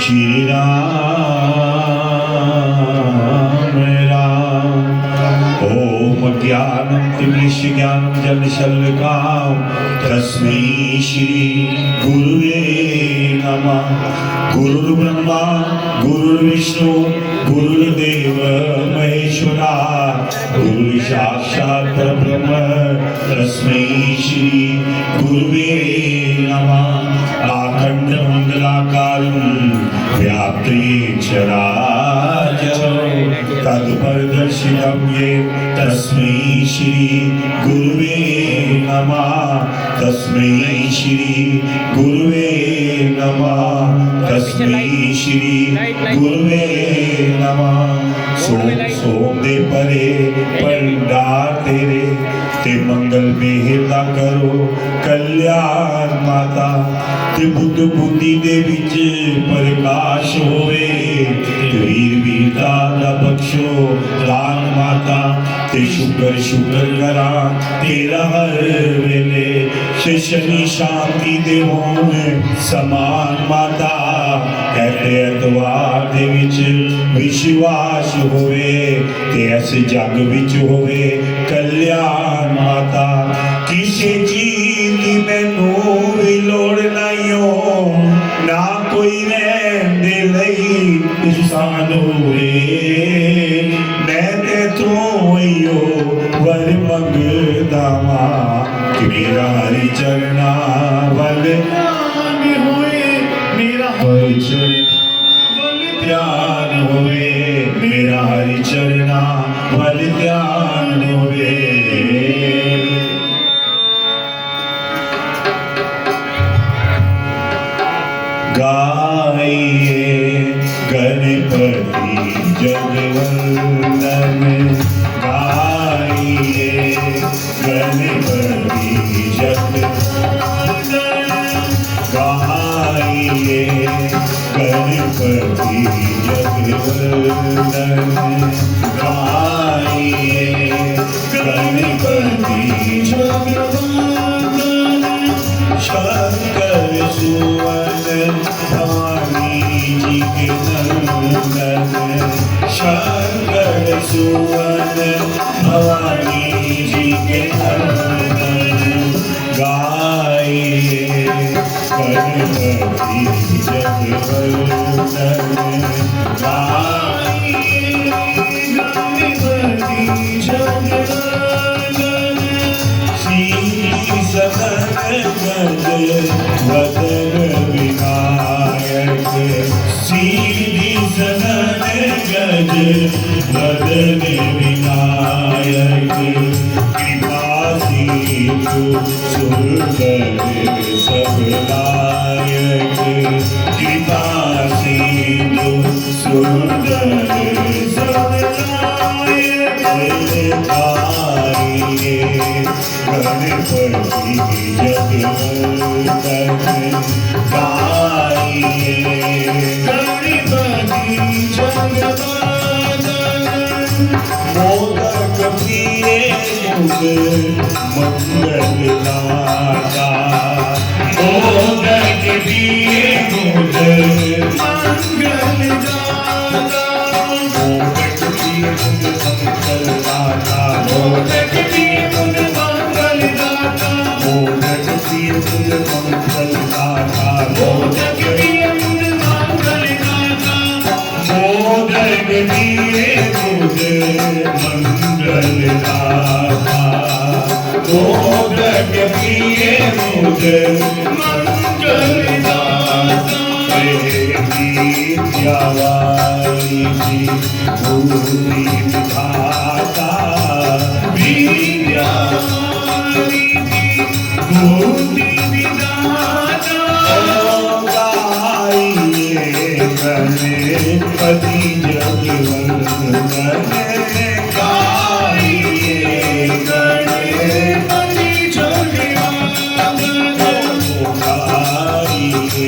श्री राम राम। ओम ज्ञानम जलशल्काम तस्मै श्री गुरुवे नमः। गुरुर्ब्रह्मा गुरुर्विष्णु गुरुर्देव महेश्वरा गुरु साक्षात् परब्रह्म तस्मै श्री गुरुवे नमः। आखंड मंगलाकारं व्याप्तेन चराचरं तत्परदर्शिनं येन तस्मै श्री गुरुवे नमः। तस्मै श्री गुरुवे नमः। तस्मै श्री गुरुवे नमः। सोम दे परे पंडार तेरे ते मंगल मेहरदा करो कल्याण माता। ते बुद्ध बुद्धि दे विच प्रकाश होवे ते वीर वीरता दा बख्शो दान माता। ते शुक्र शुक्र करा तेरा हर वेले से शनि शांति दे होण समान माता। कहते एतवार दे विच विश्वास होवे ते इस जग विच होवे कल्याण माता। किसी चीज की मैनू भी लोड़ नहीं हो ना कोई रहन दे लई इंसान होवे। मैं ते तू हो वर मंगदा वां कि मेरा हरि चरना वल होए। मेरा हरि वल ध्यान होवे। मेरा हरि चरना वल ध्यान होवे। गाइए गणपति जगवंदन। गाइए गणपति जगवंदन। गाइए गणपति जगवंदन। गाइए गणपति जगवंदन। शंकर सुवन भवानी जी के नंदन। शंकर सुवन भवानी जी के नंदन। गाइए गणपति जगवंदन। गाइए गणपति जगवंदन। श्री सदन गज वदन विनायक। सीधी सदन गज वदन विनायक। कृपा सिंधु सुंदर सब लायक। कृपा सिंधु सुंदर सब लायक। गाइए गणपति जगवंदन। गाइए गणपति जगवंदन। मोदक प्रिय मुद मंगल दाता। मोदक प्रिय मुद मंगल दाता। मोदक प्रिय मुद मंगल दाता। मोदक प्रिय मुद मंगल दाता। मोदक प्रिय मुद मंगल दाता। मोदक प्रिय मुद मंगल दाता। मोदक प्रिय मुद मंगल दाता। मोदक प्रिय मुद मंगल दाता। विद्यावारी जी भूमि विधाता। विद्यावारी जी भूमि विधाता। गाइए गणपति जगवंदन। गाइए गणपति जगवंदन। गाइए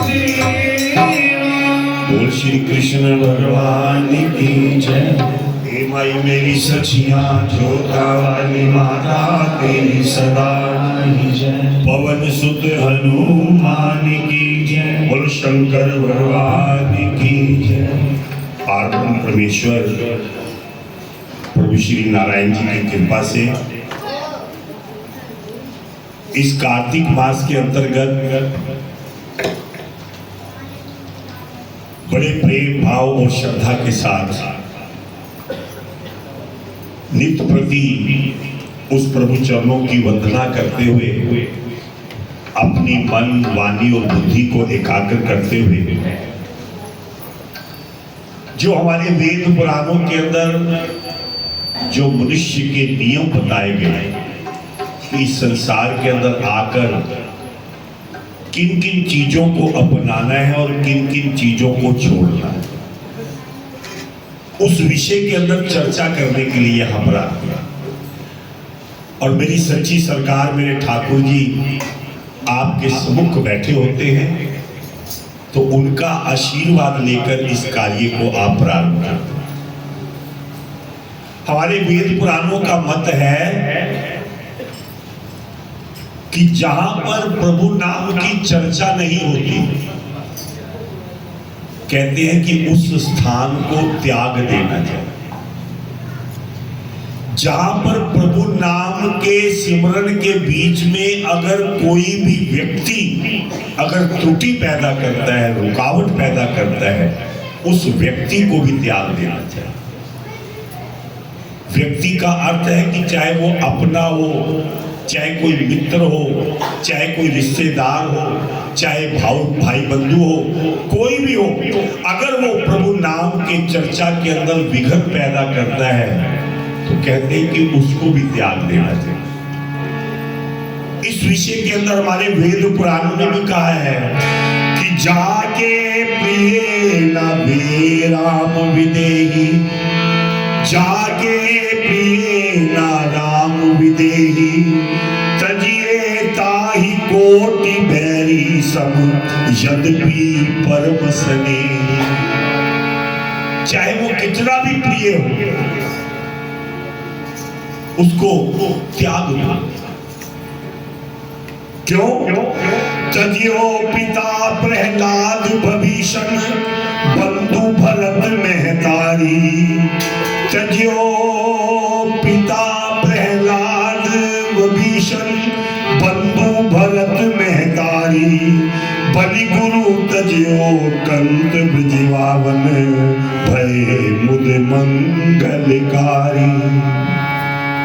वासुदेवा बोल श्री कृष्ण भगवान की जय। हे माई मेरी सचिया जोता वाली माता तेरी सदा ही जय। पवन सुत हनुमान की जय। बोल शंकर भगवान की जय। पार्वती परमेश्वर प्रभु श्री नारायण जी की कृपा से इस कार्तिक मास के अंतर्गत बड़े प्रेम भाव और श्रद्धा के साथ नित्य प्रति उस प्रभु चरणों की वंदना करते हुए अपनी मन वाणी और बुद्धि को एकाग्र करते हुए जो हमारे वेद पुराणों के अंदर जो मनुष्य के नियम बताए गए इस संसार के अंदर आकर किन किन चीजों को अपनाना है और किन किन चीजों को छोड़ना है, उस विषय के अंदर चर्चा करने के लिए यहाँ पर आते हैं। और मेरी सच्ची सरकार मेरे ठाकुर जी आपके सम्मुख बैठे होते हैं तो उनका आशीर्वाद लेकर इस कार्य को आप प्रारंभ करते हैं। हमारे वेद पुराणों का मत है कि जहां पर प्रभु नाम की चर्चा नहीं होती कहते हैं कि उस स्थान को त्याग देना चाहिए। जहां पर प्रभु नाम के सिमरन के बीच में अगर कोई भी व्यक्ति अगर त्रुटि पैदा करता है, रुकावट पैदा करता है, उस व्यक्ति को भी त्याग देना चाहिए। व्यक्ति का अर्थ है कि चाहे वो अपना हो, चाहे कोई मित्र हो, चाहे कोई रिश्तेदार हो, चाहे भाई बंधु हो, कोई भी हो, अगर वो प्रभु नाम के चर्चा के अंदर विघन पैदा करता है तो कहते हैं कि उसको भी त्याग देना चाहिए। इस विषय के अंदर हमारे वेद पुराणों ने भी कहा है कि जाके प्रिय न राम विदेही, जाके प्रिय न राम विदेही, तजिए ताहि कोटि बैरी सब यद्यपि परम सने। चाहे वो कितना भी प्रिय हो उसको त्याग दो। क्यों? तजियो पिता प्रहलाद भीषण बंधु भरत महतारी, तजियो पिता प्रहलाद भीषण बंधु भरत महतारी, बलि गुरु तजियो कंत ब्रजवावन भय मुद मंगलकारी।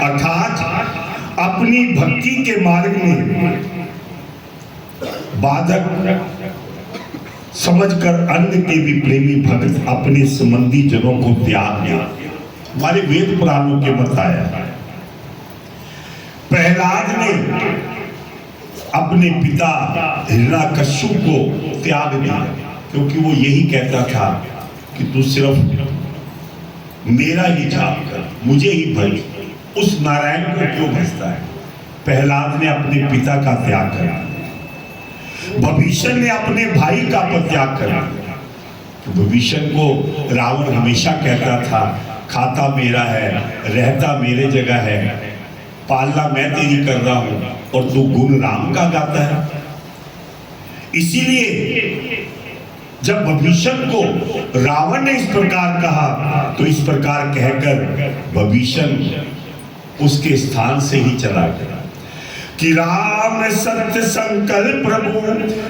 अर्थात अपनी भक्ति के मार्ग में बाधक समझकर अन्य के भी प्रेमी भक्त अपने संबंधी जनों को त्याग दिया। हमारे वेद पुराणों के बताया प्रहलाद ने अपने पिता हिरण्याकश्यप को त्याग दिया क्योंकि वो यही कहता था कि तू सिर्फ मेरा ही जाप कर, मुझे ही भज। उस नारायण को क्यों भजता है? प्रहलाद ने अपने पिता का त्याग करा, विभीषण ने अपने भाई का त्याग करा। विभीषण को रावण हमेशा कहता था खाता मेरा है, रहता मेरे जगह है, पालना मैं तेरी कर रहा हूं और तू गुण राम का गाता है। इसीलिए जब विभीषण को रावण ने इस प्रकार कहा तो इस प्रकार कहकर विभीषण उसके स्थान से ही चला गया कि राम सत्य संकल्प प्रभु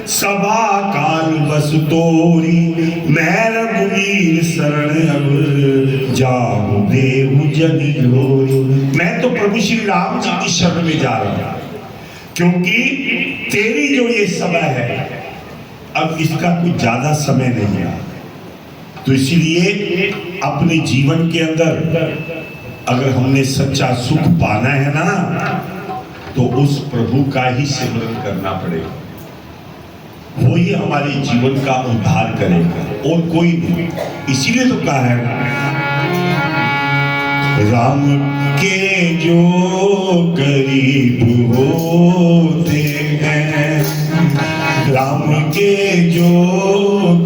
सभा काल बस तोरी, मैं रघुवीर शरण अब जाऊं देहु जन जोरी। मैं तो प्रभु श्री राम जी की शरण में जा रहा हूं क्योंकि तेरी जो ये समय है अब इसका कुछ ज्यादा समय नहीं है। तो इसीलिए अपने जीवन के अंदर अगर हमने सच्चा सुख पाना है ना तो उस प्रभु का ही सिमरन करना पड़ेगा। वो ही हमारे जीवन का उद्धार करेगा और कोई नहीं। इसीलिए तो कहा है राम के जो करीब होते हैं राम के जो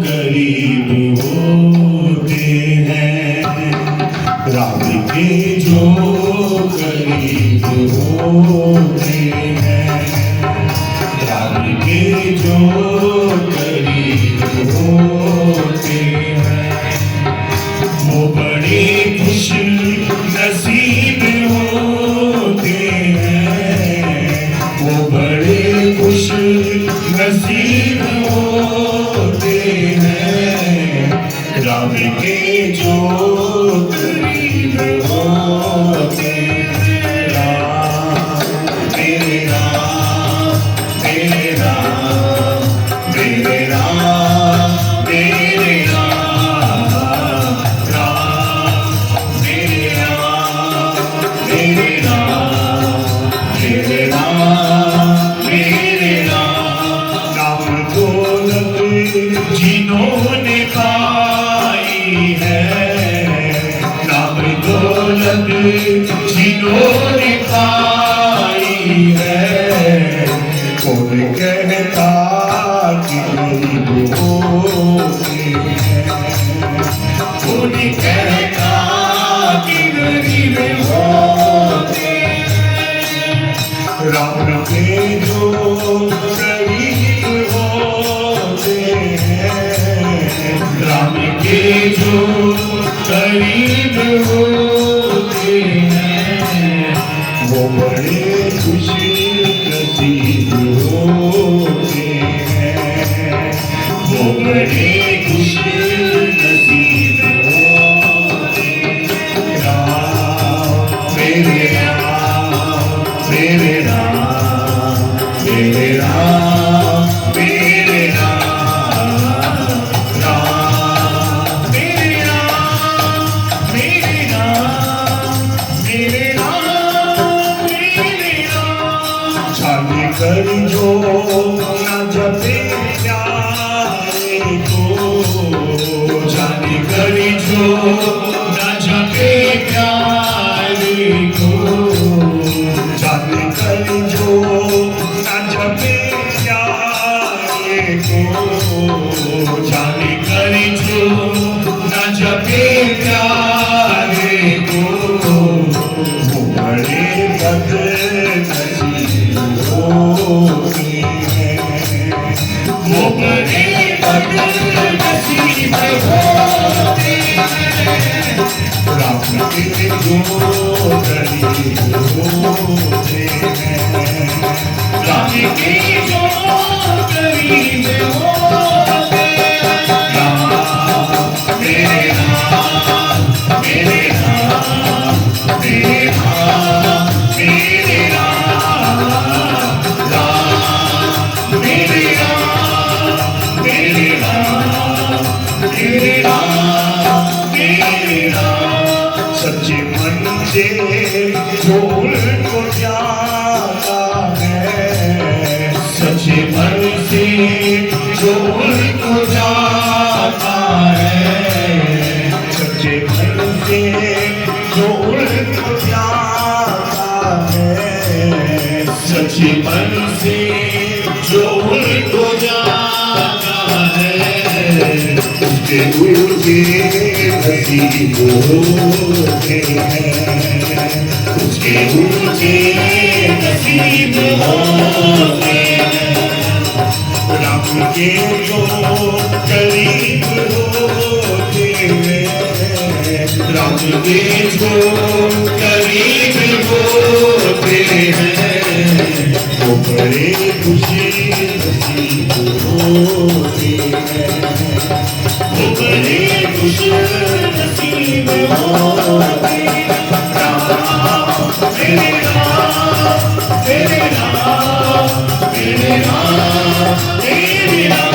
करीब होते हैं, राम के जो करीब होते हैं, राम के जो करीब होते हैं, वो बड़े खुश नसीब होते हैं, वो बड़े खुश नसीब होते हैं, राम के जो करीब होते हैं। राम मेरे राम मेरे राम मेरे राम मेरे राम, राम मेरे राम मेरे राम मेरे राम मेरे राम। नाम दौलत जिन्होंने पाई है, नाम दौलत जिन्होंने पाई है, कौन कहता कि गरीब होते हैं, कौन कहता कि गरीब होते हैं। राम के जो करीब होते हैं, राम के जो करीब होते हैं, वो बड़े खुशी नसीब होते हैं, वो बड़े खुशी नसीब होते हैं। राम मेरे राम मेरे राम मेरे राम मेरे राम, राम मेरे राम मेरे राम मेरे राम मेरे राम। जाने कर जो न जपे प्यारे को, जाने कर जो न जपे प्यारे को, जाने कर जो न जपे प्यारे को, जाने कर जो न जपे प्यारे को, वो बड़े बदनसीब होते हैं, वो बड़े बदनसीब होते हैं। राम के जो करीब होते हैं, राम के जो करीब होते हैं। राम मेरे राम मेरे राम मेरे राम मेरे राम, राम मेरे राम मेरे राम मेरे राम मेरे राम। सच्चे मन से जो उनको जाता है, सच्चे मन से जो उनको जाता है, सच्चे मन से जो उनको जाता है, सच्चे मन से जो उनको जाता है, उसके नसीब होते हैं, उसके नसीब होते हैं। राम के जो करीब होते हैं, राम के जो करीब होते हैं, वो बड़े खुशी नसीब होते हैं, वो बड़े खुशी नसीब होते हैं। राम मेरे राम मेरे राम मेरे राम मेरे राम,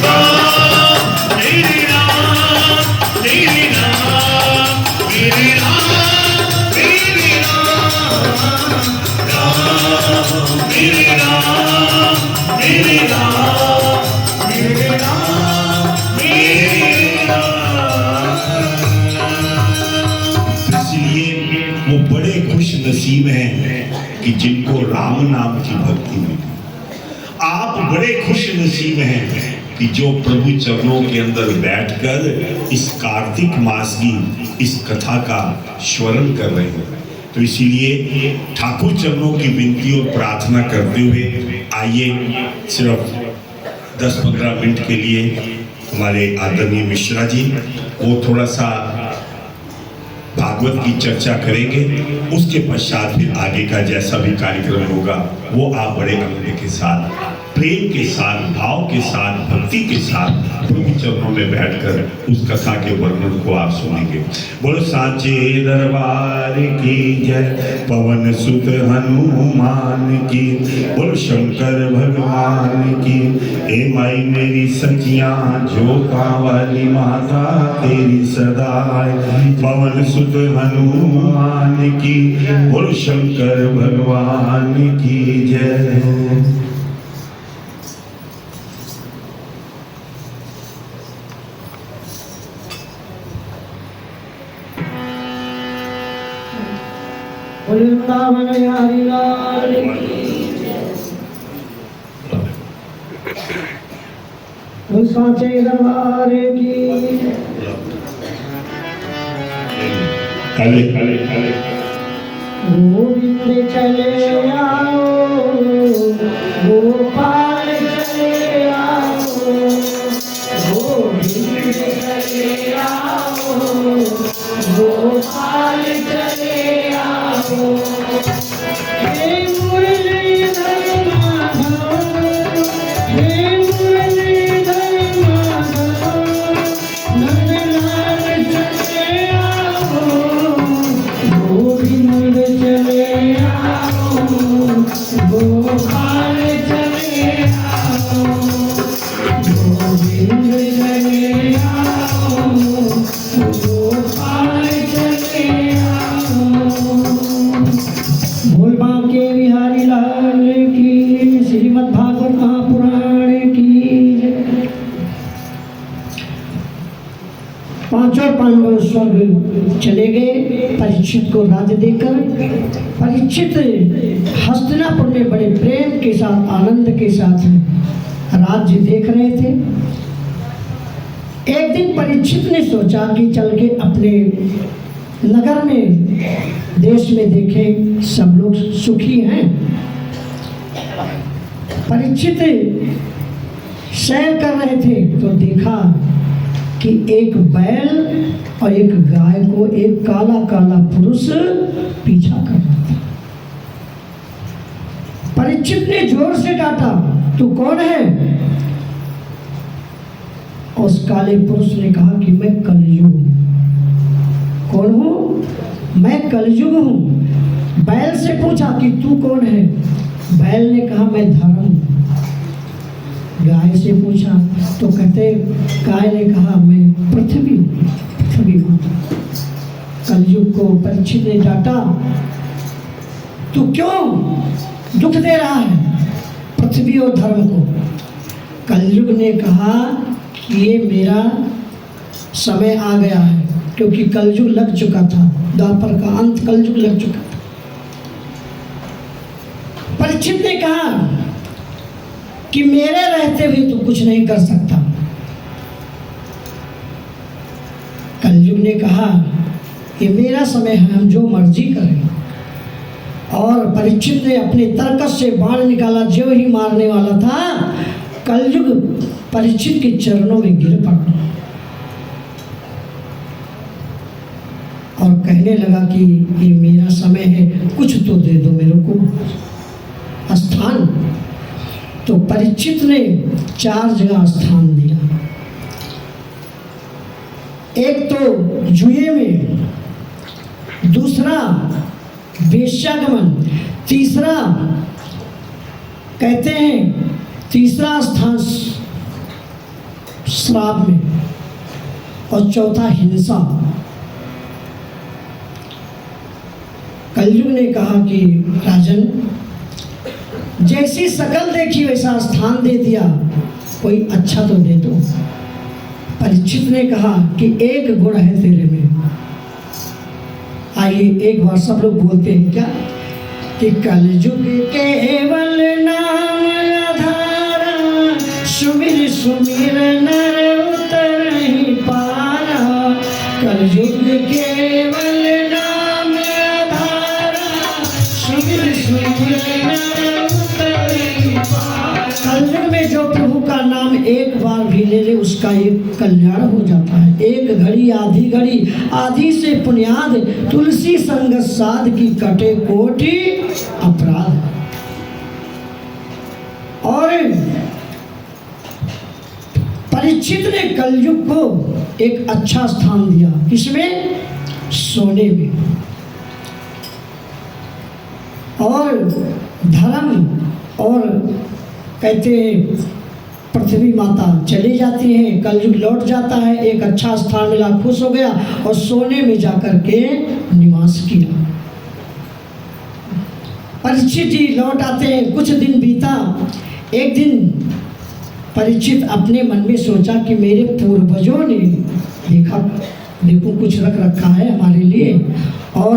राम मेरे राम मेरे राम मेरे राम मेरे राम, राम मेरे राम मेरे राम मेरे राम मेरे राम। इसलिए वो बड़े खुश नसीब हैं कि जिनको राम नाम की भक्ति मिली। आप बड़े खुश नसीब हैं कि जो प्रभु चरणों के अंदर बैठकर इस कार्तिक मास की इस कथा का स्मरण कर रहे हैं। तो इसीलिए ठाकुर चरणों की विनती और प्रार्थना करते हुए आइए सिर्फ 10-15 मिनट के लिए हमारे आदरणीय मिश्रा जी वो थोड़ा सा भागवत की चर्चा करेंगे। उसके पश्चात फिर आगे का जैसा भी कार्यक्रम होगा वो आप बड़े आनंद के साथ, प्रेम के साथ, भाव के साथ, भक्ति के साथ प्रभु चरणों में बैठकर उस कथा के वर्णन को आप सुनेंगे। बोलो सांचे दरबार की जय, पवन सुत हनुमान की, बोलो शंकर भगवान की। ए माई मेरी सचिया जोता वाली माता तेरी सदाय, पवन सुत हनुमान की, बोलो शंकर भगवान की जय। वृंदावन बिहारी लाल की, सांचे दरबार की। गोविंद चले आओ, गोपाल चले आओ, गोविंद चले आओ, गोपाल चले आओ। हे मुरलीधर माधव, हे मुरलीधर माधव, नंदलाल चले आओ, गोविंद चले आओ, गोपाल चले आओ, गोविंद चले आओ, गोपाल चले आओ। बोल बांके बिहारी लाल की, श्रीमद् भागवत महापुराण की जय। पांचों पांडव स्वर्ग चले गए परीक्षित को राज्य देकर। परीक्षित हस्तिनापुर में बड़े प्रेम के साथ, आनंद के साथ राज्य देख रहे थे। एक दिन परीक्षित ने सोचा कि चल के अपने नगर में, देश में देखें सब लोग सुखी हैं। परीक्षित सैर कर रहे थे तो देखा कि एक बैल और एक गाय को एक काला काला पुरुष पीछा कर रहा था। परीक्षित ने जोर से डांटा, तू कौन है? उस काले पुरुष ने कहा कि मैं कलयुग हूं। कौन हूं? मैं कलयुग हूं। बैल से पूछा कि तू कौन है? बैल ने कहा मैं धर्म हूं। गाय से पूछा तो कहते, गाय ने कहा मैं पृथ्वी हूं। कलयुग को परीक्षित ने डांटा, तू क्यों दुख दे रहा है पृथ्वी और धर्म को? कलयुग ने कहा कि ये मेरा समय आ गया है, क्योंकि कलयुग लग चुका था, द्वापर का अंत, कलयुग लग चुका था। परीक्षित ने कहा कि मेरे रहते हुए तो कुछ नहीं कर सकता। कलयुग ने कहा कि मेरा समय है, हम जो मर्जी करें। और परीक्षित ने अपने तरकस से बाण निकाला, जो ही मारने वाला था, कलयुग परीक्षित के चरणों में गिर पड़ा और कहने लगा कि ये मेरा समय है, कुछ तो दे दो मेरे को स्थान। तो परीक्षित ने 4 जगह स्थान दिया। एक तो जुए में, दूसरा वेश्यागमन, तीसरा कहते हैं तीसरा स्थान श्राप में, और चौथा हिंसा। कलयुग ने कहा कि राजन, जैसी शकल देखी वैसा स्थान दे दिया, कोई अच्छा तो दे दो। परीक्षित ने कहा कि एक गुण है तेरे में। आइए एक बार सब लोग बोलते हैं क्या कि कलयुग केवल नाम आधारा, सुमिर सुमिर नर उतर ही पारा, कलयुग केवल नाम आधारा, सुमिर सुमिर नर उतर ही पारा। कलयुग में जो प्रभु का नाम एक बार भी ले ले उसका एक कल्याण हो जाता है। एक घड़ी आधी से पुण्याद, तुलसी संग साध की कटे कोटि अपराध। और परीक्षित ने कलयुग को एक अच्छा स्थान दिया, किसमें? सोने में। और धर्म और कहते हैं पृथ्वी माता चली जाती है, कलयुग लौट जाता है, एक अच्छा स्थान मिला, खुश हो गया और सोने में जाकर के निवास किया। परीक्षित जी लौट आते हैं, कुछ दिन बीता। एक दिन परीक्षित अपने मन में सोचा कि मेरे पूर्वजों ने देखो कुछ रख रखा है हमारे लिए, और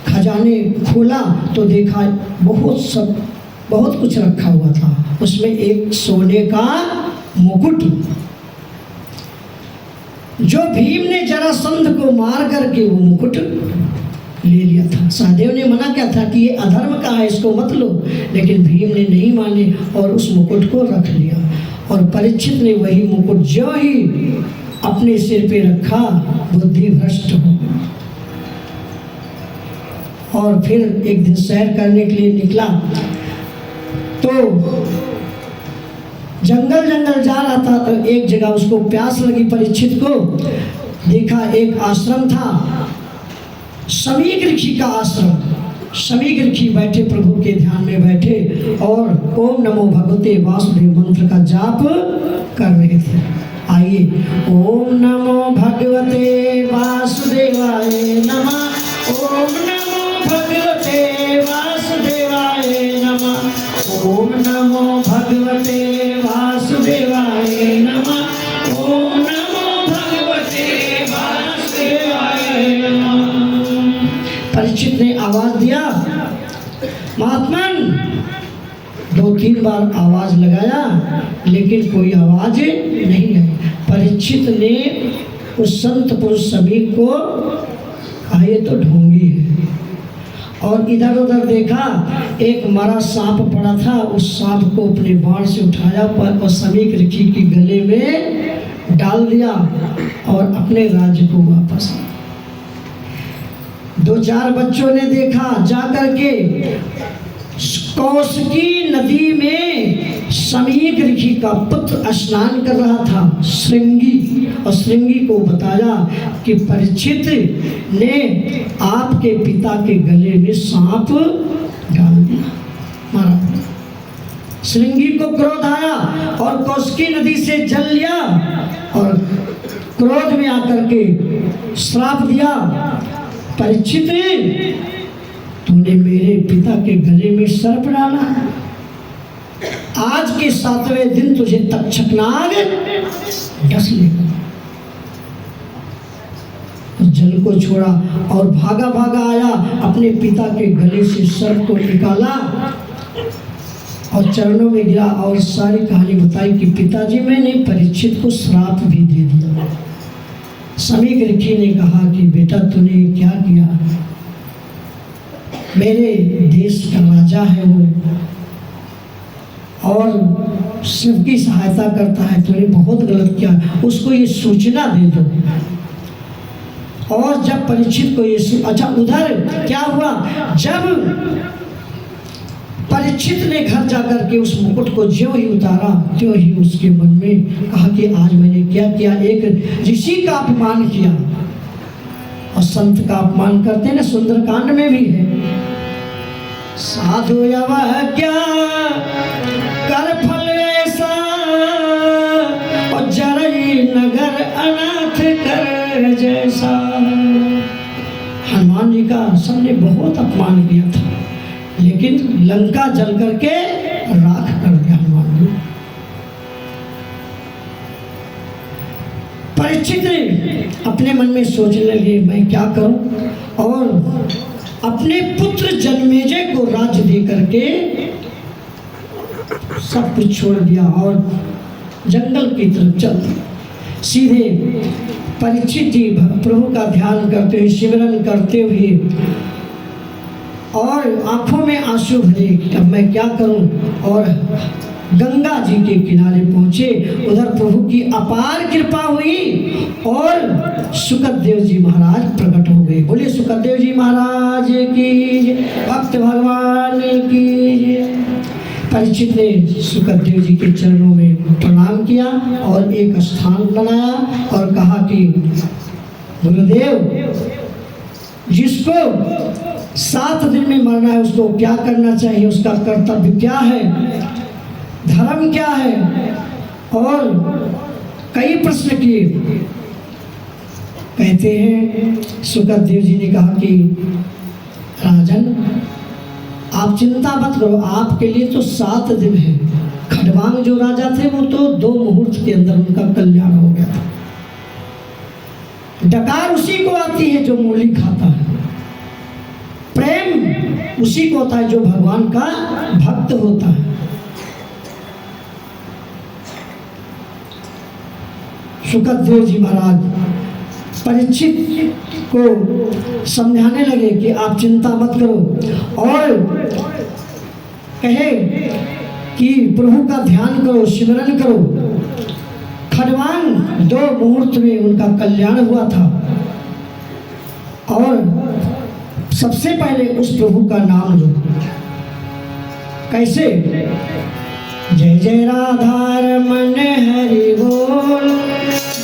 खजाने खोला तो देखा बहुत कुछ रखा हुआ था। उसमें एक सोने का मुकुट, जो भीम ने जरासंध को मार करके वो मुकुट ले लिया था। सहदेव ने मना किया था कि ये अधर्म का है, इसको मत लो, लेकिन भीम ने नहीं माने और उस मुकुट को रख लिया। और परीक्षित ने वही मुकुट जो ही अपने सिर पे रखा, बुद्धि भ्रष्ट हो। और फिर एक दिन सैर करने के लिए निकला तो जंगल जा रहा था, तो एक जगह उसको प्यास लगी। परीक्षित को देखा एक आश्रम था, समीक ऋषि का आश्रम। समीक ऋषि बैठे, प्रभु के ध्यान में बैठे और ओम नमो भगवते वासुदेव मंत्र का जाप कर रहे थे। आइए, ओम नमो भगवते वासुदेवाय नमः, ओम नमो भगवते वासुदेवाय नमः, ओम नमो भगवते वासुदेवाय नमः, ओम नमो भगवते वासुदेवाय नमः। परीक्षित ने आवाज दिया, महात्मन। 2-3 बार आवाज लगाया, लेकिन कोई आवाज नहीं आई। परीक्षित ने उस संत पुरुष समीक को कहा, ये तो ढोंगी है। और इधर उधर देखा, एक मरा सांप पड़ा था, उस सांप को अपने बाण से उठाया और समीक ऋषि के गले में डाल दिया और अपने राज्य को वापस। 2-4 बच्चों ने देखा, जाकर के कौशिकी नदी में समीक ऋषि का पुत्र स्नान कर रहा था, श्रृंगी। और श्रृंगी को बताया कि परीक्षित ने आपके पिता के गले में सांप डाल दिया, मारा। श्रृंगी को क्रोध आया और कौशिकी नदी से जल लिया और क्रोध में आकर के श्राप दिया, परीक्षित तूने मेरे पिता के गले में सर्प डाला, आज के 7वें दिन तुझे तक्षक नाग डस लेगा। जल को छोड़ा और भागा आया, अपने पिता के गले से सर्प को निकाला और चरणों में गिरा और सारी कहानी बताई कि पिताजी, मैंने परीक्षित को श्राप भी दे दिया। समीक ऋषि ने कहा कि बेटा तूने क्या किया, मेरे देश का राजा है वो और सबकी सहायता करता है, तूने बहुत गलत किया, उसको ये सूचना दे दो। और जब परीक्षित को ये अच्छा, उधर क्या हुआ, जब परीक्षित ने घर जाकर के उस मुकुट को ज्यों ही उतारा, त्यों ही उसके मन में कहा कि आज मैंने क्या किया, एक ऋषि का अपमान किया। और संत का अपमान करते ना, सुंदरकांड में भी है, साधु क्या कर फल ऐसा और जरई नगर अनाथ कर जैसा। हनुमान जी का सबने बहुत अपमान किया था, लेकिन लंका जल करके राख कर दिया हनुमान जी। परीक्षित अपने मन में सोचने लगे, मैं क्या करूं, और अपने पुत्र जन्मेजय को राज्य दे करके सब कुछ छोड़ दिया और जंगल की तरफ चल दिए। सीधे परीक्षित जी प्रभु का ध्यान करते हुए, सिमरन करते हुए और आंखों में आंसू भरे, अब मैं क्या करूं, और गंगा जी के किनारे पहुंचे। उधर प्रभु की अपार कृपा हुई और सुखदेव जी महाराज प्रकट हो गए। बोलिए सुखदेव जी महाराज की, भक्त भगवान की। परीक्षित ने सुखदेव जी के चरणों में प्रणाम किया और एक स्थान बनाया और कहा कि गुरुदेव, जिसको 7 दिन में मरना है उसको क्या करना चाहिए, उसका कर्तव्य क्या है, धर्म क्या है, और कई प्रश्न किए। कहते हैं सुखदेव जी ने कहा कि राजन, आप चिंता मत करो, आपके लिए तो 7 दिन है। खडवांग जो राजा थे वो तो 2 मुहूर्त के अंदर उनका कल्याण हो गया था। डकार उसी को आती है जो मूली खाता है, प्रेम उसी को होता है जो भगवान का भक्त होता है। सुखदेव जी महाराज परीक्षित को समझाने लगे कि आप चिंता मत करो और कहे कि प्रभु का ध्यान करो, सिमरन करो। खडवांग 2 मुहूर्त में उनका कल्याण हुआ था और सबसे पहले उस प्रभु का नाम लो। कैसे? जय जय राधा रमन हरि बोल,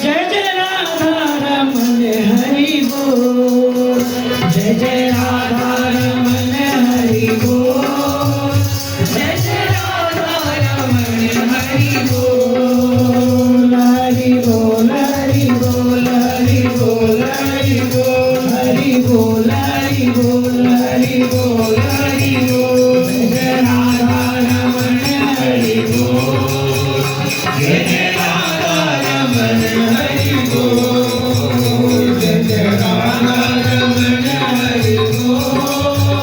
जय जय राधा रमन हरि बोल, जय जय राधा रमन हरि बोल, जय जय राधा रमन हरि बोल, हरि बोल हरि बोल हरि बोल हरि बोल हरि बोल हरि बोल हरि बोल हरि बोल, जय राधा रमन हरि बोल, जय राधा रमन हरि बोल, जय राधा रमन हरि बोल,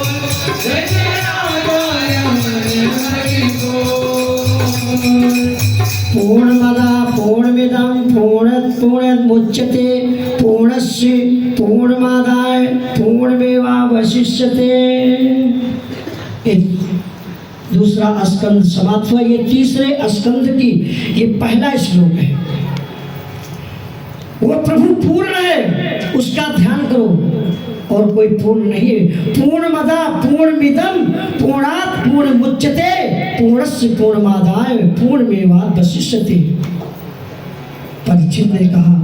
जय राधा रमन हरि बोल। पूर्णमदा पूर्णमिदं पूर्णात् मुच्यते पूर्णस्य पूर्णमादाय पूर्णमेवावशिष्यते। दूसरा स्कंद समाप्त हुआ। ये तीसरे स्कंद की ये पहला श्लोक है। वो प्रभु पूर्ण है, उसका ध्यान करो, और कोई पूर्ण नहीं है। पूर्णमदा पूर्णमिदं पूर्णात् पूर्णमुच्यते पूर्णस्य पूर्णमादाय पूर्णमेवावशिष्यते। परीक्षित ने कहा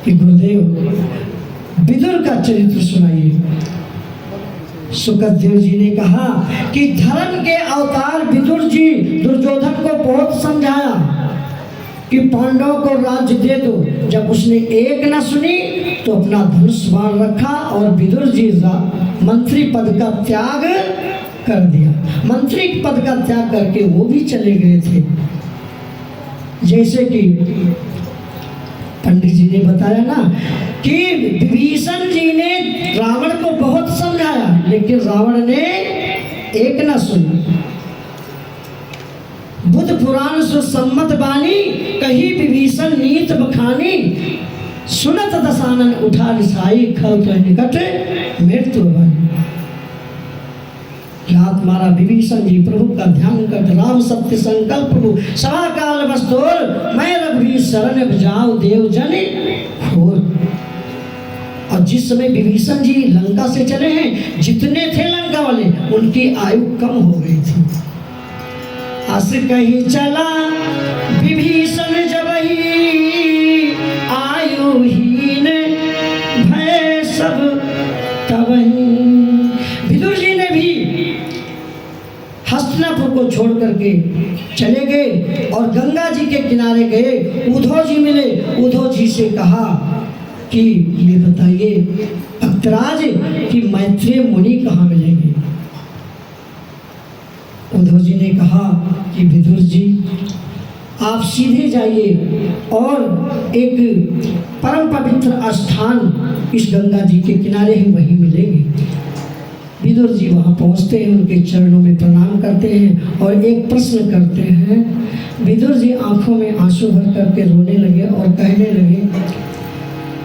कि गुरुदेव विदुर का चरित्र सुनाइए। सुखदेव जी ने कहा कि धर्म के अवतार विदुर जी दुर्योधन को बहुत समझाया कि पांडवों को राज्य दे दो। जब उसने एक न सुनी तो अपना धनुष बाण रखा और विदुर जी मंत्री पद का त्याग कर दिया। मंत्री पद का त्याग करके वो भी चले गए थे। जैसे कि पंडित जी ने बताया ना कि विभीषण जी ने रावण को बहुत समझाया, लेकिन रावण ने एक न सुना। बुद्ध पुराण सुसम्मत बानी कही विभीषण नीत बखानी, सुनत दशानन उठा रिसाई खल के निकट मृत्यु बनी। रात मारा विभीषण जी प्रभु का ध्यान कर राम सत्य संकल्प प्रभु सभा काल बस्तोर, मैं रघुवीर शरण जाऊं देव जन खोर। और जिस समय विभीषण जी लंका से चले हैं, जितने थे लंका वाले उनकी आयु कम हो गई थी। अस कहीं चला विभीषण जब ही आयुहीन भय सब तबही। विदुर जी ने भी हस्तिनापुर को छोड़ करके चले गए और गंगा जी के किनारे गए। उद्धव जी मिले। उद्धव जी से कहा कि ये बताइए भक्तराज कि मैत्रेय मुनि कहाँ मिलेंगे। उद्धव जी ने कहा कि विदुर जी आप सीधे जाइए और एक परम पवित्र स्थान इस गंगा जी के किनारे ही वहीं मिलेंगे। विदुर जी वहाँ पहुँचते हैं, उनके चरणों में प्रणाम करते हैं और एक प्रश्न करते हैं। विदुर जी आंखों में आंसू भर करके रोने लगे और कहने लगे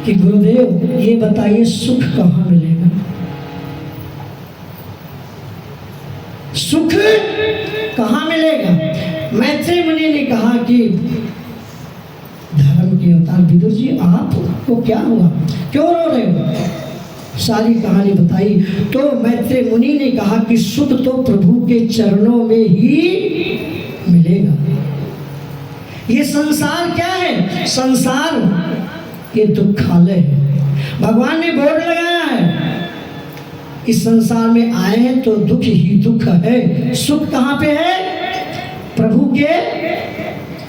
कि गुरुदेव ये बताइए सुख कहाँ मिलेगा, सुख कहाँ मिलेगा। मैत्रेय मुनि ने कहा कि धर्म के अवतार विदुर जी आपको क्या हुआ, क्यों रो रहे हो, सारी कहानी बताई। तो मैत्रेय मुनि ने कहा कि सुख तो प्रभु के चरणों में ही मिलेगा। ये संसार क्या है, संसार ये दुखालय है। भगवान ने बोर्ड लगाया है, इस संसार में आए हैं तो दुख ही दुख है। सुख कहाँ पे है, प्रभु के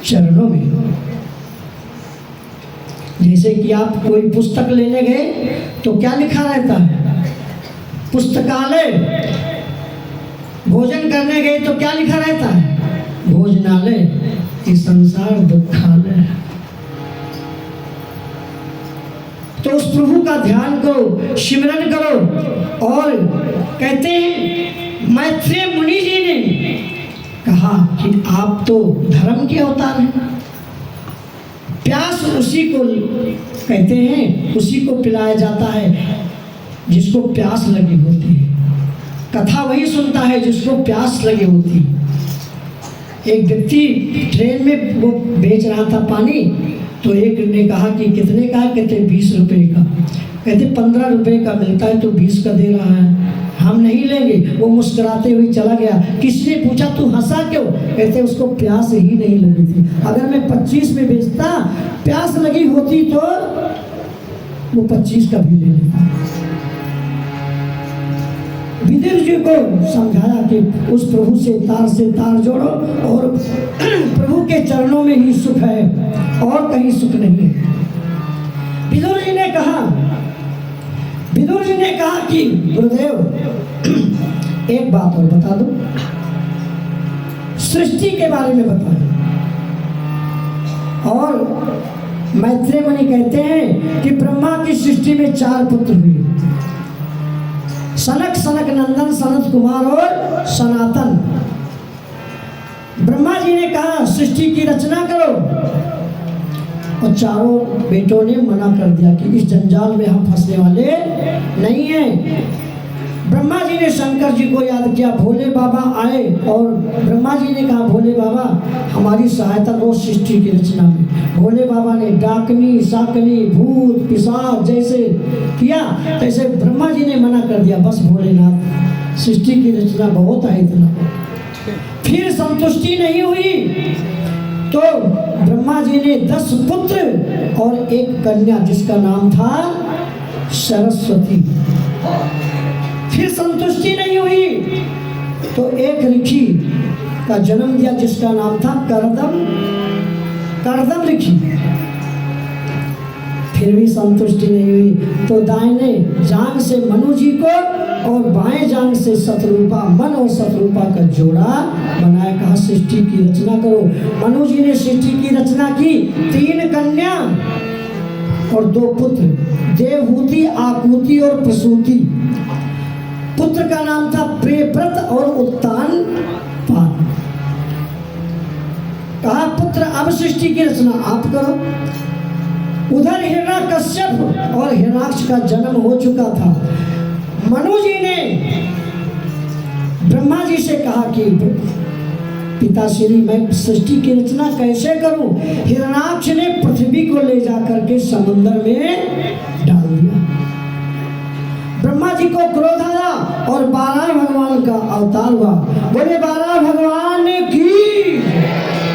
चरणों में। जैसे कि आप कोई पुस्तक लेने गए तो क्या लिखा रहता है, पुस्तकालय। भोजन करने गए तो क्या लिखा रहता है, भोजनालय। ये संसार दुखालय है। तो उस प्रभु का ध्यान करो, सिमरन करो। और कहते हैं मैत्रेय मुनि जी ने कहा कि आप तो धर्म के अवतार हैं। प्यास उसी को कहते हैं, उसी को पिलाया जाता है जिसको प्यास लगी होती है। कथा वही सुनता है जिसको प्यास लगी होती है। एक व्यक्ति ट्रेन में वो बेच रहा था पानी, तो एक ने कहा कि कितने का है, कहते 20 रुपये का। कहते 15 रुपये का मिलता है तो 20 का दे रहा है, हम नहीं लेंगे। वो मुस्कुराते हुए चला गया। किसने पूछा तू हंसा क्यों, कहते उसको प्यास ही नहीं लगी थी। अगर मैं 25 में बेचता, प्यास लगी होती तो वो 25 का भी ले लेता। विदुर जी को समझाया कि उस प्रभु से तार जोड़ो और प्रभु के चरणों में ही सुख है और कहीं सुख नहीं है। विदुर जी ने कहा कि गुरुदेव एक बात और बता दो, सृष्टि के बारे में बता दो। और मैत्रेय मुनि कहते हैं कि ब्रह्मा की सृष्टि में 4 पुत्र हुए, सनक, सनक नंदन, सनत कुमार और सनातन। ब्रह्मा जी ने कहा सृष्टि की रचना करो, और चारों बेटों ने मना कर दिया कि इस जंजाल में हम फंसने वाले नहीं हैं। ब्रह्मा जी ने शंकर जी को याद किया, भोले बाबा आए और ब्रह्मा जी ने कहा भोले बाबा हमारी सहायता करो सृष्टि की रचना में। भोले बाबा ने डाकनी, साकनी, भूत, पिशाच जैसे किया, तैसे ब्रह्मा जी ने मना कर दिया, बस भोलेनाथ सृष्टि की रचना बहुत है इतना। फिर संतुष्टि नहीं हुई तो ब्रह्मा जी ने 10 पुत्र और एक कन्या जिसका नाम था सरस्वती। फिर संतुष्टि नहीं हुई तो एक ऋषि का जन्म दिया जिसका नाम था करदम ऋषि। फिर भी संतुष्टि नहीं हुई तो दाहिने जांग से मनु जी को और बाएं जांग से शत्रुपा, मन और शत्रुपा का जोड़ा बनाया, कहा सृष्टि की रचना करो। मनु जी ने सृष्टि की रचना की, 3 कन्या और 2 पुत्र, देवहूति, आकुति और प्रसूति। पुत्र का नाम था प्रियव्रत और उत्तानपाद। कहा पुत्र अब सृष्टि की रचना आप करो। उधर हिरण्यकश्यप और हिरण्याक्ष का जन्म हो चुका था। मनु जी ने ब्रह्मा जी से कहा कि पिताश्री मैं सृष्टि की रचना कैसे करूं। हिरण्याक्ष ने पृथ्वी को ले जाकर के समुद्र में डाल दिया। ब्रह्मा जी को क्रोध आया और 12 भगवान का अवतार हुआ। बोले 12 भगवान की।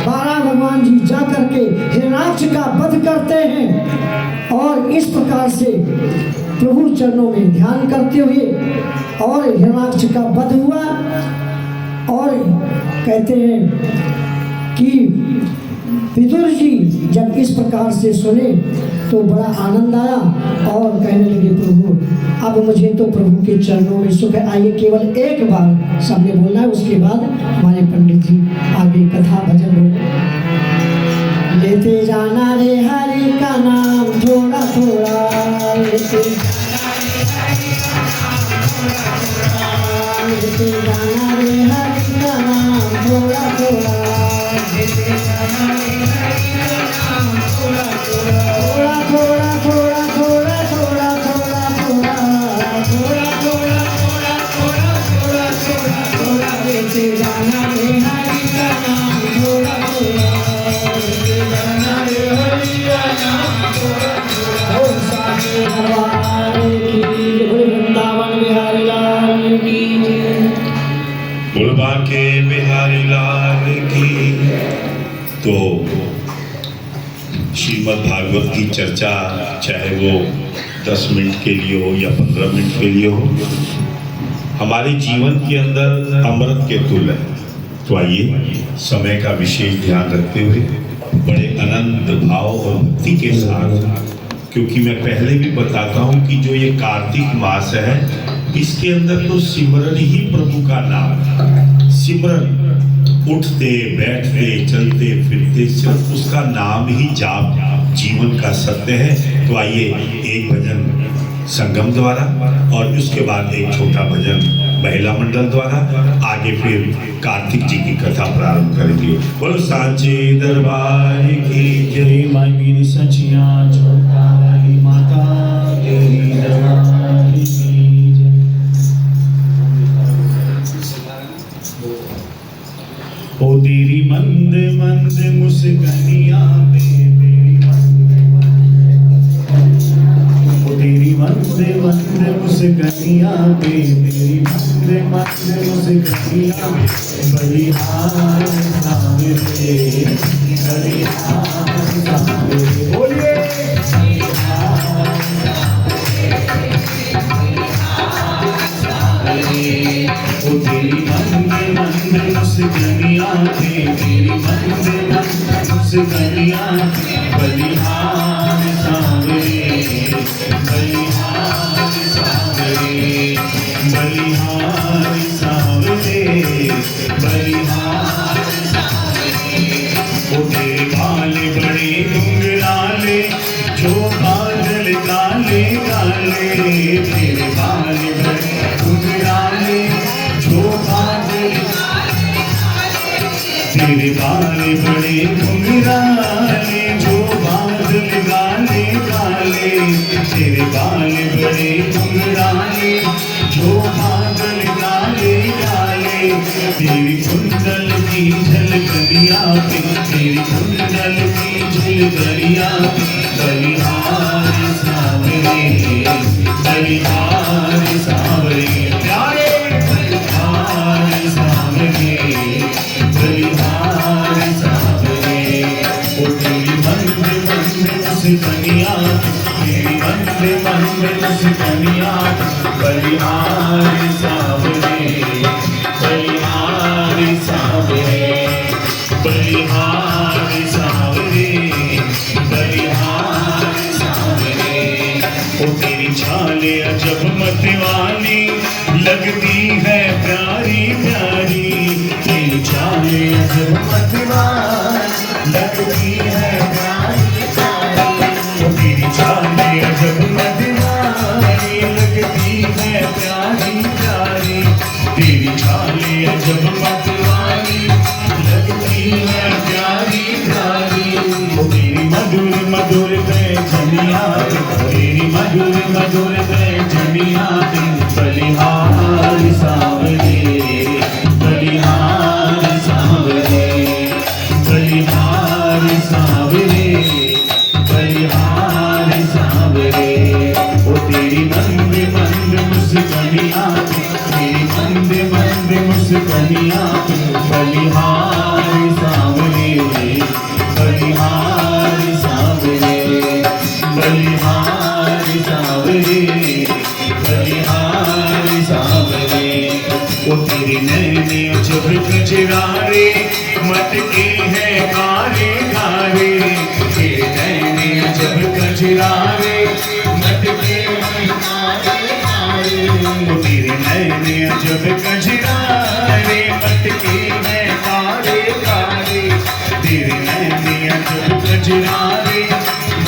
12 भगवान जी जा करके हिरण्याक्ष का वध करते हैं और इस प्रकार से प्रभु चरणों में ध्यान करते हुए और हिरण्याक्ष का वध हुआ। और कहते हैं कि विदुर जी जब इस प्रकार से सुने तो बड़ा आनंद आया और कहने लगे प्रभु अब मुझे तो प्रभु के चरणों में सुख है। आइए केवल एक बार सबने बोलना है, उसके बाद हमारे पंडित जी आगे कथा भजन बोले। लेते जाना रे हरि का नाम थोड़ा थोड़ा, लेते जाना रे हरि का नाम थोड़ा थोड़ा। वृंदावन बिहारी लाल की बुलबा के बिहारी लाल की। तो श्रीमद् भागवत की चर्चा चाहे वो 10 मिनट के लिए हो या 15 मिनट के लिए हो, हमारे जीवन के अंदर अमृत के तुल्य है। तो आइए समय का विशेष ध्यान रखते हुए बड़े आनंद भाव और भक्ति के साथ, क्योंकि मैं पहले भी बताता हूँ कि जो ये कार्तिक मास है इसके अंदर तो सिमरन ही प्रभु का नाम है। सिमरन, उठते बैठते चलते फिरते सिर्फ उसका नाम ही जाप जीवन का सत्य है। तो आइए एक भजन संगम द्वारा और उसके बाद एक छोटा भजन महिला मंडल द्वारा, आगे फिर कार्तिक जी की कथा प्रारंभ करेंगे। बोलो सांचे दरबार की जय। माई मेरी सचिया छोटा वाली माता तेरी दरबार की जय। ओ तेरी मंद मंद मुस्कानियां पे तेरी मंद मंद मुस्कानियां पे तेरी मंद मंद मुस्कानियां बलिहार सावरे बलिहार सावरे बोलिए ओ तेरी मंद मंद मुस्कानियां पे तेरी मंद मंद मुस्कानियां बलिहार सावरे बलिहार सावरे बलिहार सावरे बलिहार ओ तेरे बाल बड़े घुंघराले जो बादल काले काले तेरे बाल बड़े घुंघराले जो बादल तेरे बाल बड़े घुंघराले जो बादल काले काले तेरे बाल बड़े घुंघराले जो बादल काले काले तेरी कुंडल की झलकनिया पे तेरी कुंडल की झलकनिया बलिहार सावरे बलिहार सावरे प्यारे बलिहार सावरे बलिहार सावरे ओ तेरी मंद मंद मुस्कानियां तेरी मंद मंद मुस्कानियां बलिहार सावरे बलिहार सावरे बलिहार सावरे बलिहार सावरे ओ तेरी चाले अजब मतवाली लगती है प्यारी प्यारी तेरी चाले अजब मतवाली लगती है प्यारी प्यारी ओ तेरी चाले अजब मतवाली लगती है प्यारी प्यारी तेरी चाले अजब मतवाली लगती है प्यारी प्यारी ओ तेरी मधुर मधुर बैठनिया तेरी मधुर मधुर बैठनिया बलिहार सावरे बलिहार सावरे बलिहार सावरे बलिहार सावरे ओ तेरी मंद मंद मुस्कानियां तेरी मंद मंद मुस्कानियां बलिहार सावरे बलिहार सावरे बलिहार सावरे बलिहार सावरे ओ तेरे नैने जब कजरारे मटके हैं कारे कारे तेरे नैने जब कजरारे मटके हैं कारे कारे ओ तेरे नैने जब कजरारे मटके हैं कारे कारे तेरे नैने जब कजरारे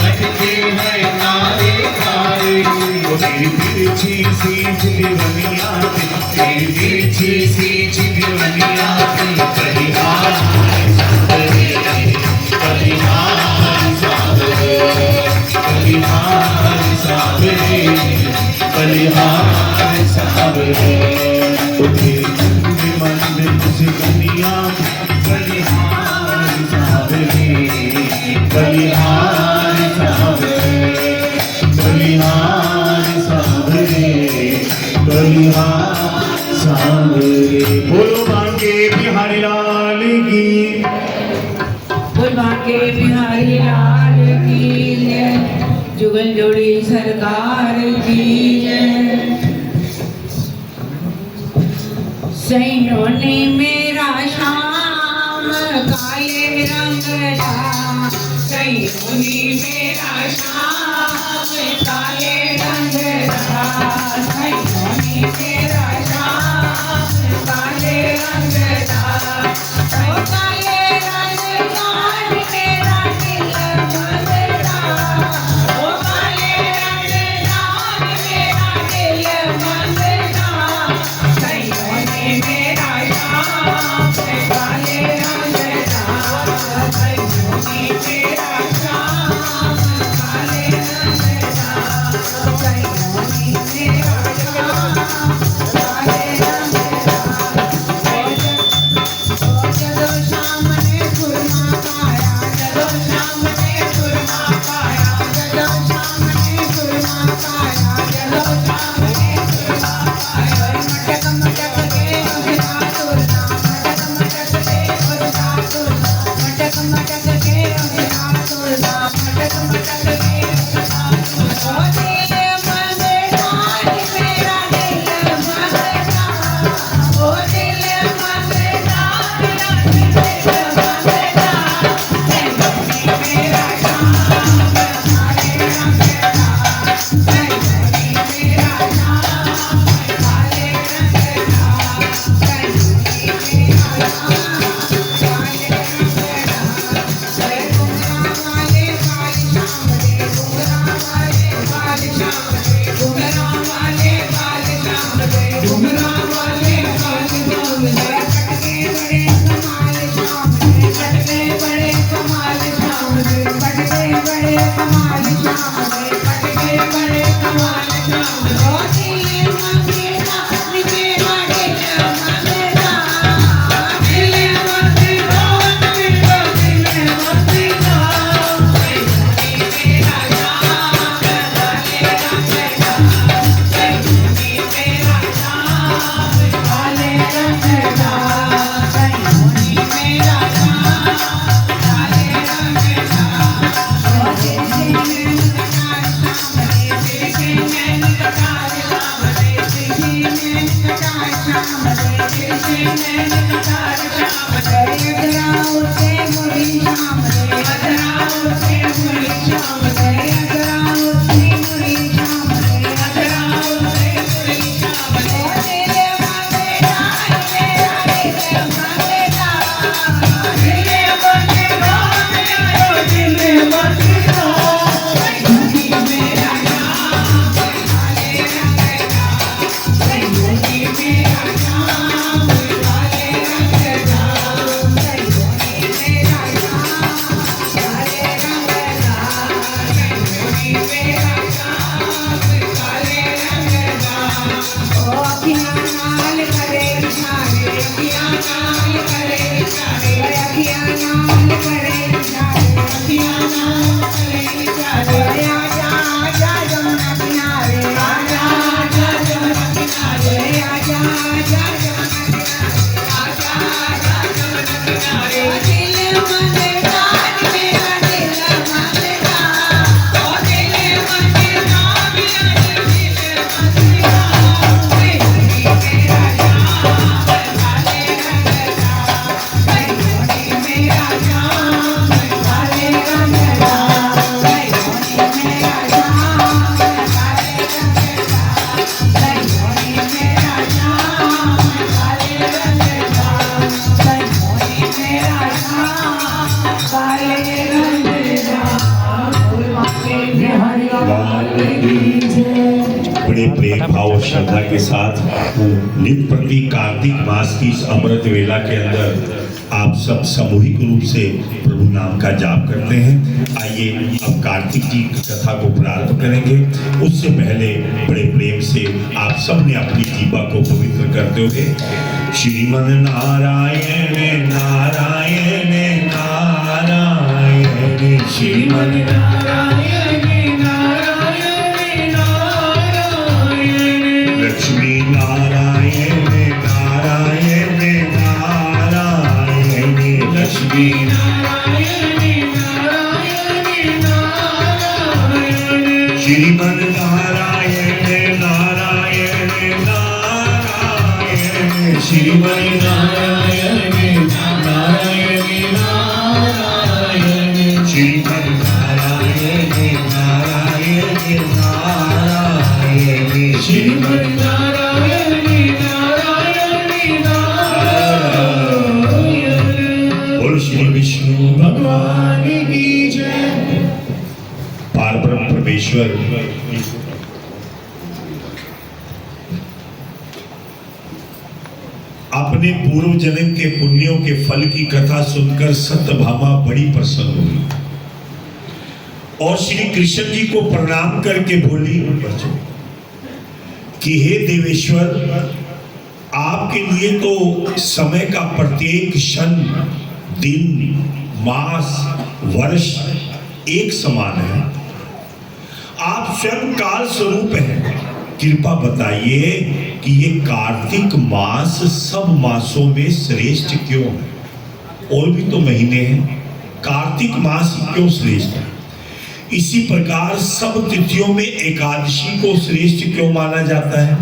मटके हैं कारे कारे ओ तेरी तिरछी सी चितवनिया तेरी तिरछी सी चितवनिया बलिहार सावरे बलिहार सावरे बलिहार सावरे बलिहार सावरे ओ तेरी मंद मंद मुस्कानियां बलिहार सावरे बलिहारी सांवरे, बलिहारी सांवरे, बलिहारी सांवरे। बोलो बांके बिहारी लाल की, बोल बांके बिहारी लाल की जय, जुगल जोड़ी सरकार की जय। सैयों ने मेरा शाम काले रंग दा, सैयों ने मेरा शाम काले रंग दा, सैयों ने मेरा शाम काले रंग दा, ओ काले रंग दा मेरा दिल मंगदा, ओ काले रंग दा मेरा दिल मंगदा, सैयों ने मेरा शाम काले रंग दा, सैयों ने मेरा शाम काले रंग दा, सैयों ने मेरा शाम काले रंग दा। जदों शाम ने सुरमा पाया, जदों शाम ने सुरमा पाया, जदों शाम ने सुरमा पाया, जदों शाम ने सुरमा पाया, मटक मटक के उसका तुरना, मटक मटक के उसका तुरना, मटक मटक के उसका तुरना, मटक मटक के उसका तुरना। ओ दिल मंगता मेरा दिल मंगता, ओ दिल मंगता मेरा दिल मंगता, सैयों ने मेरा शाम काले रंग दा, सैयों ने मेरा शाम काले रंग दा, सैयों ने मेरा शाम काले रंग दा। जय घुंघरा वाले बाल शाम दे, घुंघरा वाले बाल शाम दे, घुंघरा वाले बाल शाम दे, घुंघरा वाले बाल शाम दे, कटके बड़े कमाल शाम दे, कटके बड़े कमाल शाम दे, कटके बड़े कमाल शाम दे, कटके बड़े कमाल शाम दे। ओ दिल मंगता मेरा दिल मंगता, दिल मंगता मेरा दिल मंगता, सैयों ने मेरा शाम काले रंग दा, सैयों ने मेरा शाम काले रंग दा, सैयों ने मेरा शाम काले रंग दा। ओ दिल में कटार शाम दे, दिल में कटार शाम दे, दिल में कटार शाम दे, दिल में कटार शाम दे, अजराओ से मुरी शाम दे, अजराओ से मुरी शाम दे, अजराओ से मुरी शाम दे, अजराओ से मुरी शाम दे। ओ दिल मंगता मेरा दिल मंगता, दिल मंगता मेरा दिल मंगता, सैयों ने मेरा शाम काले रंग दा, सैयों ने मेरा शाम काले रंग दा, सैयों ने मेरा शाम काले रंग दा, सैयों ने मेरा शाम काले रंग दा। ओ अखियां नाल करे इशारे, अखियां नाल करे इशारे, अखियां नाल करे इशारे, अखियां नाल करे इशारे। आजा आजा जमुना किनारे, आजा आजा जमुना किनारे, आजा आजा जमुना किनारे, आजा आजा जमुना किनारे। ओ दिल मंगता मेरा दिल मंगता, ओ दिल मंगता मेरा दिल मंगता, सैयों ने मेरा शाम काले रंग दा, सैयों ने मेरा शाम काले रंग दा, सैयों ने मेरा शाम काले रंग दा, सैयों ने मेरा शाम काले रंग दा, सैयों ने मेरा शाम काले रंग दा। बोल बांके बिहारी लाल की जय। बड़े प्रेम भाव और श्रद्धा के साथ नित्य प्रति कार्तिक मास की इस अमृत वेला के अंदर आप सब सामूहिक रूप से प्रभु नाम का जाप करते हैं। आइए अब कार्तिक जी की कथा को प्रारंभ करेंगे। उससे पहले बड़े प्रेम से आप सब ने अपनी जीवा को पवित्र करते हुए श्रीमन नारायण नारायण नारायण श्रीमन नारायण नारायण नारायण लक्ष्मी नारायण नारायण नारायण लक्ष्मी नारायण नारायण नारायण श्रीमन नारायण नारायण नारायण श्रीमन नारायण नारायण नारायण श्रीमन नारायण नारायण नारायण श्रीमन नारायण नारायण नारायण बोल श्री विष्णु भगवान की जय। पारब्रह्म परमेश्वर अपने पूर्व जन्म के पुण्यों के फल की कथा सुनकर सत्यभामा बड़ी प्रसन्न हुई और श्री कृष्ण जी को प्रणाम करके बोली कि हे देवेश्वर, आपके लिए तो समय का प्रत्येक क्षण, दिन, मास, वर्ष एक समान है। आप स्वयं काल स्वरूप हैं। कृपा बताइए कि ये कार्तिक मास सब मासों में श्रेष्ठ क्यों है? और भी तो महीने हैं, कार्तिक मास क्यों श्रेष्ठ है? इसी प्रकार सब तिथियों में एकादशी को श्रेष्ठ क्यों माना जाता है?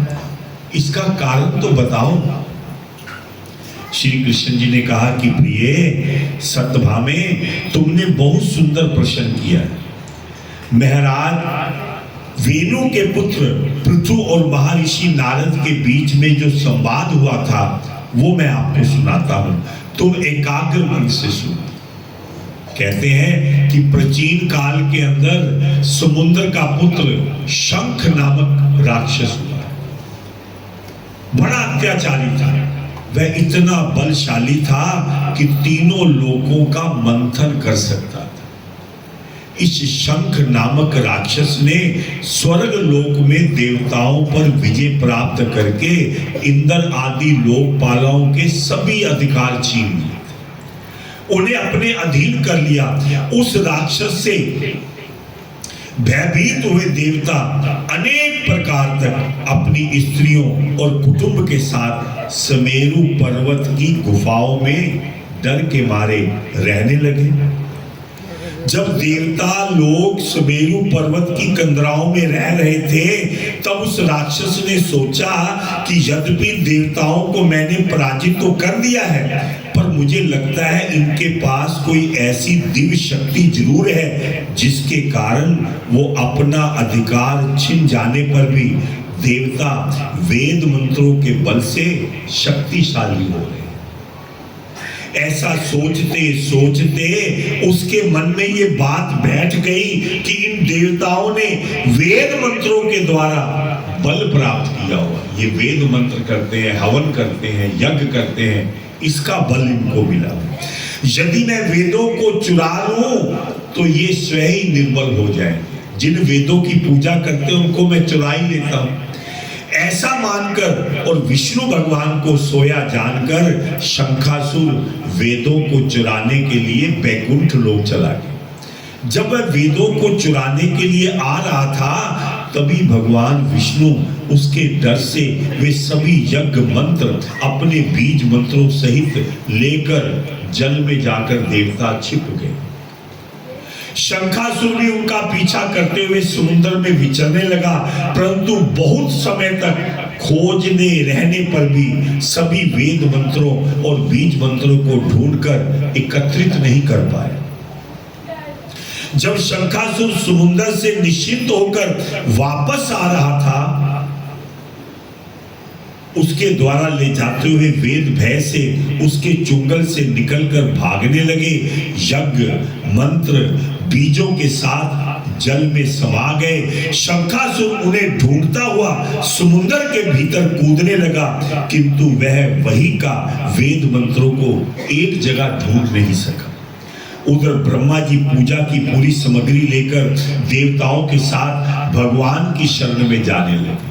इसका कारण तो बताओ। श्री कृष्ण जी ने कहा कि प्रिय सत्यभामे, तुमने बहुत सुंदर प्रश्न किया है। महाराज, वेनु के पुत्र पृथु और महर्षि नारद के बीच में जो संवाद हुआ था वो मैं आपको सुनाता हूं, तुम एकाग्र मन से सुनो। कहते हैं कि प्राचीन काल के अंदर समुद्र का पुत्र शंख नामक राक्षस हुआ, बड़ा अत्याचारी था। वह इतना बलशाली था कि तीनों लोकों का मंथन कर सकता था। इस शंख नामक राक्षस ने स्वर्ग लोक में देवताओं पर विजय प्राप्त करके इंद्र आदि लोकपालों के सभी अधिकार छीन लिए, उन्हें अपने अधीन कर लिया। उस राक्षस से भयभीत हुए देवता अनेक प्रकार तक अपनी स्त्रियों और कुटुंब के साथ सुमेरु पर्वत की गुफाओं में डर के मारे रहने लगे। जब देवता लोग सुमेरु पर्वत की कंदराओं में रह रहे थे, तब उस राक्षस ने सोचा कि यद्यपि देवताओं को मैंने पराजित तो कर दिया है, पर मुझे लगता है इनके पास कोई ऐसी दिव्य शक्ति जरूर है जिसके कारण वो अपना अधिकार छिन जाने पर भी देवता वेद मंत्रों के बल से शक्तिशाली हो गए। ऐसा सोचते सोचते उसके मन में ये बात बैठ गई कि इन देवताओं ने वेद मंत्रों के द्वारा बल प्राप्त किया हुआ, ये वेद मंत्र करते हैं, हवन करते हैं, यज्ञ करते हैं, इसका बल इनको मिला। यदि मैं वेदों को चुरा लूं तो ये स्वयं ही निर्बल हो जाएंगे। जिन वेदों की पूजा करते हैं उनको मैं चुरा ही लेता हूं। ऐसा मानकर और विष्णु भगवान को सोया जानकर शंखासुर वेदों को चुराने के लिए बैकुंठ लोक चला गया। जब वह वेदों को चुराने के लिए आ रहा था, तभी भगवान विष्णु उसके डर से वे सभी यज्ञ मंत्र अपने बीज मंत्रों सहित लेकर जल में जाकर देवता छिप गए। शंखासुर भी उनका पीछा करते हुए समुद्र में विचरने लगा, परंतु बहुत समय तक खोजने रहने पर भी सभी वेद मंत्रों और बीज मंत्रों को ढूंढकर एकत्रित नहीं कर पाए। जब शंखासुर समुद्र से निश्चिंत होकर वापस आ रहा था, उसके द्वारा ले जाते हुए वेद भय से उसके चुंगल से निकलकर भागने लगे। यज्ञ मंत्र बीजों के साथ जल में समा गए। शंखासुर उन्हें ढूंढता हुआ समुद्र के भीतर कूदने लगा, किंतु वह वही का वेद मंत्रों को एक जगह ढूंढ नहीं सका। उधर ब्रह्मा जी पूजा की पूरी सामग्री लेकर देवताओं के साथ भगवान की शरण में जाने लगे।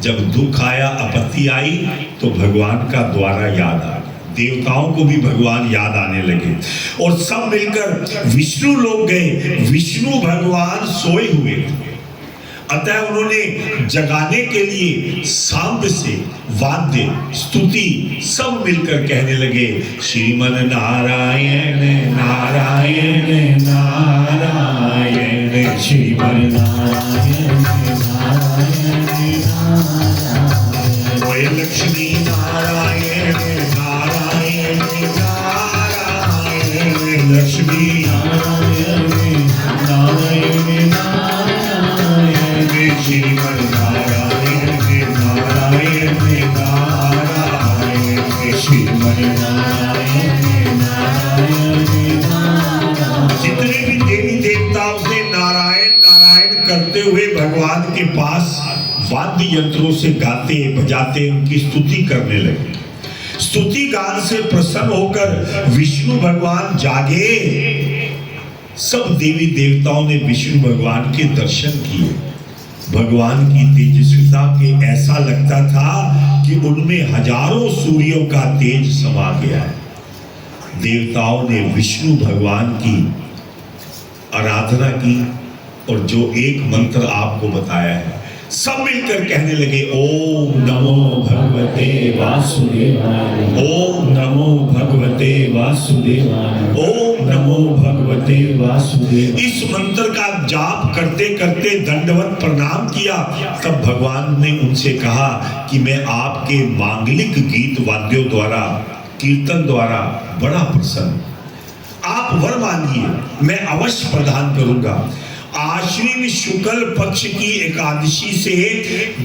जब दुख आया, आपत्ति आई, तो भगवान का द्वारा याद आ गया। देवताओं को भी भगवान याद आने लगे और सब मिलकर विष्णु लोग गए। विष्णु भगवान सोए हुए थे, अतः उन्होंने जगाने के लिए सांब से वाद्य स्तुति सब मिलकर कहने लगे, श्रीमन नारायण नारायण नारायण, श्रीमन नारायण नारायण नारायण, ओए लक्ष्मी नारायण नारायण नारायण, लक्ष्मी नारायण नारायण नारायण, श्रीमन नारायण नारायण नारायण, श्रीमन नारायण नारायण नारायण। जितने भी देवी देवता उसे नारायण नारायण करते हुए भगवान के पास वाद्य यंत्रों से गाते बजाते उनकी स्तुति करने लगे। स्तुति गान से प्रसन्न होकर विष्णु भगवान जागे। सब देवी देवताओं ने विष्णु भगवान के दर्शन किए। भगवान की तेजस्विता के ऐसा लगता था कि उनमें हजारों सूर्यों का तेज समा गया है। देवताओं ने विष्णु भगवान की आराधना की और जो एक मंत्र आपको बताया है सब मिलकर कहने लगे, ओम नमो भगवते वासुदेवाय, ओम नमो भगवते वासुदेवाय, ओम नमो भगवते वासुदेवाय। इस मंत्र का जाप करते करते दंडवत प्रणाम किया। तब भगवान ने उनसे कहा कि मैं आपके मांगलिक गीत वाद्यों द्वारा कीर्तन द्वारा बड़ा प्रसन्न, आप वर मांगिए, मैं अवश्य प्रदान करूंगा। आश्विन शुक्ल पक्ष की एकादशी से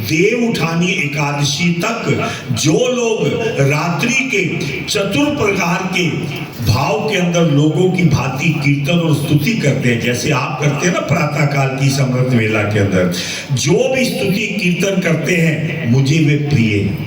देव उठानी एकादशी तक जो लोग रात्रि के चतुर प्रकार के भाव के अंदर लोगों की भांति कीर्तन और स्तुति करते हैं, जैसे आप करते हैं ना प्रातः काल की समृत वेला के अंदर, जो भी स्तुति कीर्तन करते हैं मुझे वे प्रिय हैं,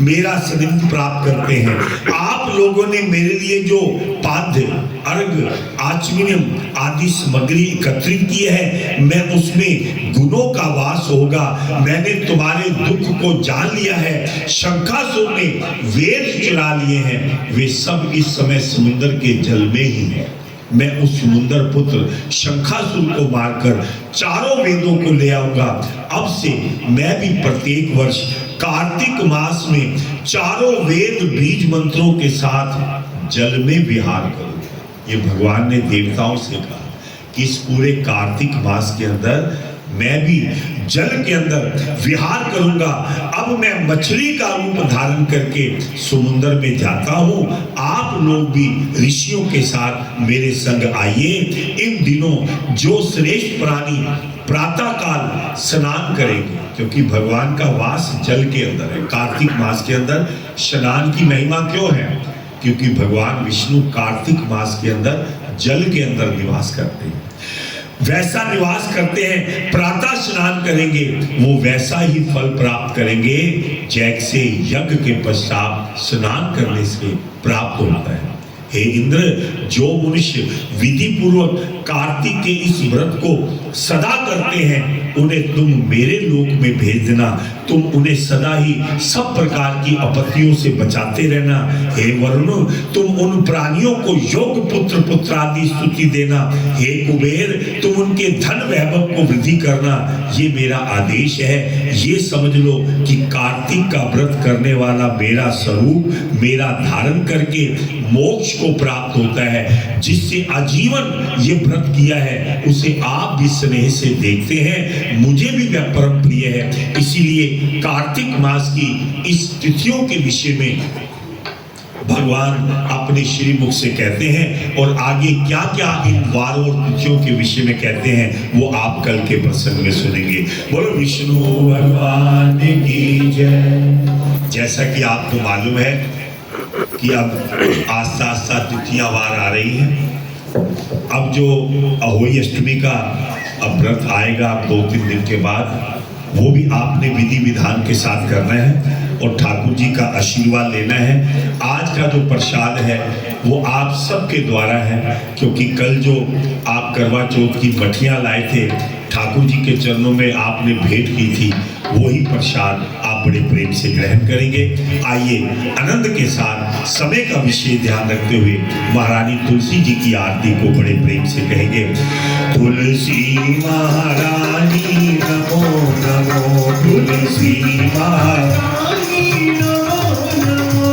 मेरा सानिध्य प्राप्त करते हैं। आप लोगों ने मेरे लिए जो पाद्य अर्घ आचमन आदि सामग्री एकत्रित की है, मैं उसमें गुणों का वास होगा। मैंने तुम्हारे दुख को जान लिया है। शंखासुर ने वेद चुरा लिए हैं, वे सब इस समय समुद्र के जल में ही हैं। मैं उस समुद्र पुत्र शंखासुर को मारकर चारों वेदों को ले आऊंगा। अब से मैं भी प्रत्येक वर्ष कार्तिक मास में चारों वेद बीज मंत्रों के साथ जल में विहार करूंगा। ये भगवान ने देवताओं से कहा कि इस पूरे कार्तिक मास के अंदर मैं भी जल के अंदर विहार करूंगा। अब मैं मछली का रूप धारण करके समुद्र में जाता हूं। आप लोग भी ऋषियों के साथ मेरे संग आइए। इन दिनों जो श्रेष्ठ प्राणी प्रातः काल स्नान करेंगे, क्योंकि भगवान का वास जल के अंदर है। कार्तिक मास के अंदर स्नान की महिमा क्यों है? क्योंकि भगवान विष्णु कार्तिक मास के अंदर जल के अंदर निवास करते हैं। वैसा निवास करते हैं, प्रातः स्नान करेंगे वो वैसा ही फल प्राप्त करेंगे जैसे यज्ञ के पश्चात स्नान करने से प्राप्त होता है। हे इंद्र, जो मनुष्य विधि पूर्वक कार्तिक के इस व्रत को सदा करते हैं उन्हें तुम मेरे लोक में भेज देना। तुम उन्हें सदा ही सब प्रकार की आपत्तियों से बचाते रहना। हे वरुण, तुम उन प्राणियों को योग पुत्र पुत्रादि स्तुति देना। हे कुबेर, तुम उनके धन वैभव को वृद्धि करना। ये मेरा आदेश है। ये समझ लो कि कार्तिक का व्रत करने वाला मेरा स्वरूप मेरा धारण करके मोक्ष को प्राप्त होता है। जिससे आजीवन ये व्रत किया है उसे आप भी स्नेह से देखते हैं। मुझे भी वह परम प्रिय है। इसीलिए कार्तिक मास की इस तिथियों के विषय में भगवान अपने श्रीमुख से कहते हैं और आगे क्या क्या इन वारों और तिथियों के विषय में कहते हैं वो आप कल के प्रसंग में सुनेंगे। बोलो विष्णु भगवान की जय। जैसा कि आपको मालूम है कि अब आस्ता आस्ता तिथियां वार आ रही हैं। अब जो अहोई अष्टमी का अब व्रत आएगा 2-3 दिन के बाद, वो भी आपने विधि विधान के साथ करना है और ठाकुर जी का आशीर्वाद लेना है। आज का जो प्रसाद है वो आप सबके द्वारा है, क्योंकि कल जो आप करवा चौथ की मठियाँ लाए थे ठाकुर जी के चरणों में आपने भेंट की थी, वही प्रसाद आप आप बड़े प्रेम से ग्रहण करेंगे। आइए आनंद के साथ समय का विशेष ध्यान रखते हुए महारानी तुलसी जी की आरती को बड़े प्रेम से कहेंगे। तुलसी महारानी नमो नमो, तुलसी महारानी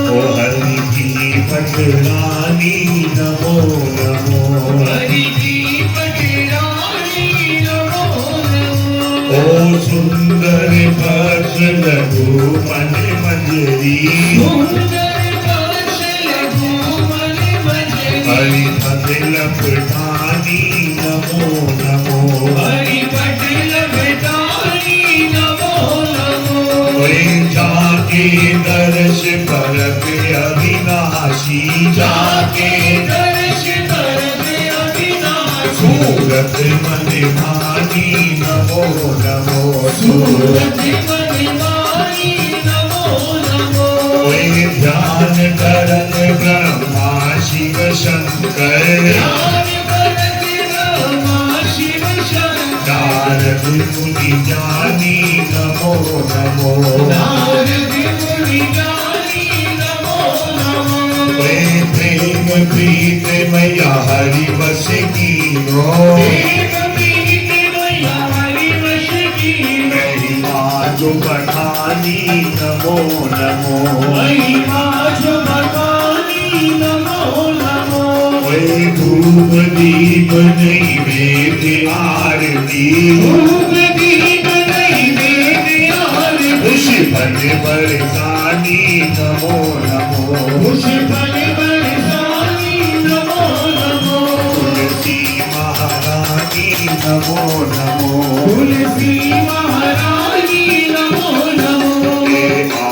ओ हरि की पटरानी नमो नमो, हरि की पटरानी नमो नमो। ओ सुंदर भक्त लघु मन मंजरी, सुंदर वर्ष लघु मन मंजरी। हरि पद लपटानी नमो नमो, हरि पट लपटानी नमो नमो। ओए जाके दर्श परत अविनाशी, जाके दर्श करत अविनाशी। सूरत मन भानी नमो नमो, सूरत मन मानी नमो नमो। ओए ध्यान करत ब्रह्मा शिव शंकर, ध्यान करत ब्रह्मा शिव शंकर। नारद मुनि ज्ञानी नमो नमो, नारद मुनि ज्ञानी नमो नमो। ओए प्रेम प्रीत मैया हरि बस कीनो, प्रेम प्रीत मैया हरि वश कीनो। महिमा जो बखानी नमो नमो, महिमा जो भगवानी नमो नमो। ओए धूप दीप नैवेद्य आरती, धूप दीप नैवेद्य आरती। खुश फल बरसानी नमो नमो, खुश फल बरसानी नमो नमो। तुलसी महारानी नमो नमो, तुलसी महारानी नमो नमो।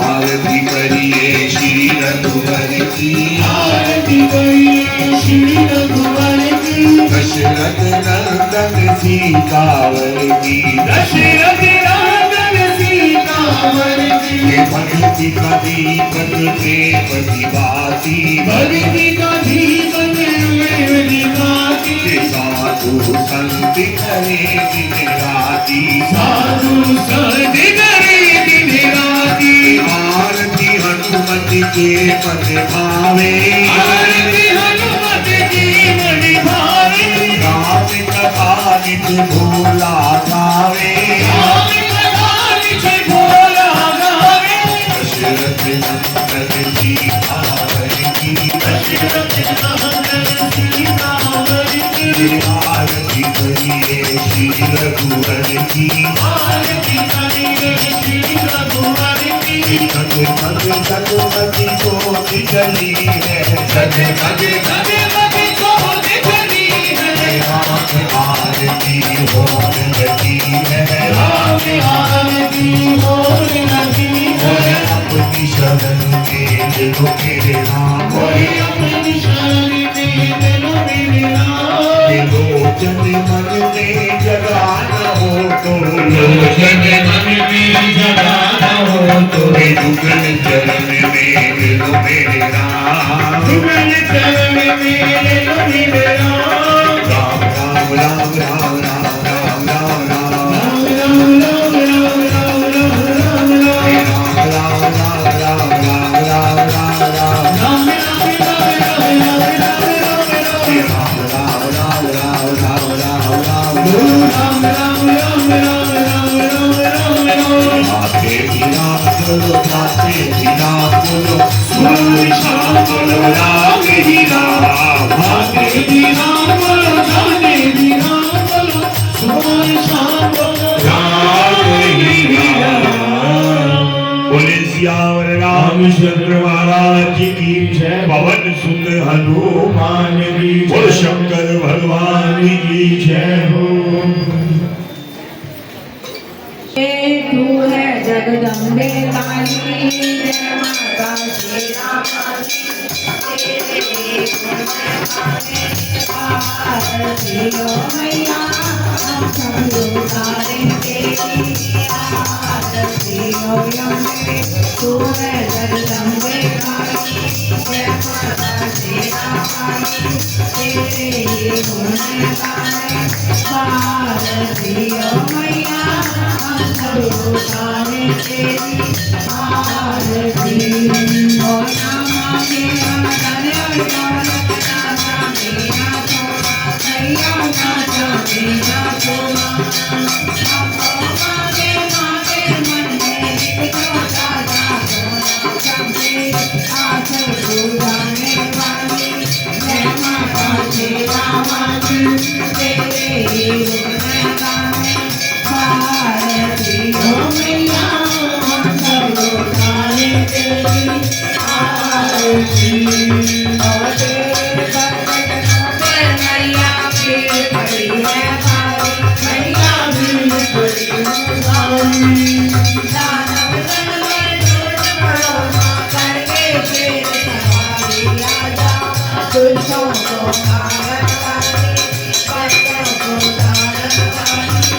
आरती करिए श्री रघुवर की, आरती करिए श्री रघुवर की। दशरथ नंदन सीतावर की, दशरथ नंदन सीतावर की। ये भक्ति का दीपक प्रेम की बाती, भक्ति का दीपक में दिखाती। ये साधु संत करे दिन राती, साधु संत करे दिन राती। आरती हनुमत के पद भावे, आरती हनुमत की मन भावे। राम कथा नित भोला गावे, राम कथा निज भोला गावे। दशरथ नंदन सीतावर की, दशरथ नंदन सीतावर की। आरती करिए श्री रघुवर की, आरती करिए श्री रघुवर की। जग जग जगमति ज्योति जली है, जग जग जगमति ज्योति जली है। राम आरती होर लगी है, राम आरती होर लगी है। अपनी शरण में लो मेरे राम, कोई अपनी शरण में दिलो मेरे राम। लोचन मन में जगाना हो तो, लोचन मन में जगाना हो तो। जुगल चरण में लो मेरे राम, जुगल चरण में दिलो मेरे राम। राम राम राम राम राम राम राम राम, राम राम राम राम राम राम राम राम। राम राम राम राम राम राम राम, राम राम राम राम राम राम राम राम। राम राम राम राम राम राम राम, राम राम राम राम राम राम राम। आते बिना बोलो, आते बिना बोलो, सुबह शाम बोलो राम ही राम, आते भी राम बोलो, जाते भी राम बोलो, सुबह शाम बोलो राम ही राम। बोले सियावर रामचंद्र महाराज की जय, पवन सुत हनुमान की जय, बोल शंकर भगवान की जय हो। तू है जगदम्बे काली, जय माता शेरा वाली। तेरे गुण गाने आरती ओ मैया, हम सब उतारे तेरी आरती ओ यम्बे। तू है जगदम्बे काली, जय माता शेरा वाली। तेरे गुण गाने आरती ओ मैया, हम सब उतारे तेरी आरती ओ नामा मेरा धन दौलत नाथा मेरा सोना भैया नाथा मेरा सोना मांगे मांगे मन में तो दादा सोना सबके आस बुझाने वाली जय माता शेरा वाली तेरे ही गुण गाने भारती हो मैया हम सब उतारे तेरी आरती और तेरे बरकतों पे मैया भी बड़ी है भारी मैया भी बड़ी है भारी दानव जनवर दूर भरोसा करके शेर सवारी आजा तुझको तो पावन वाली भक्तों को तारन वाली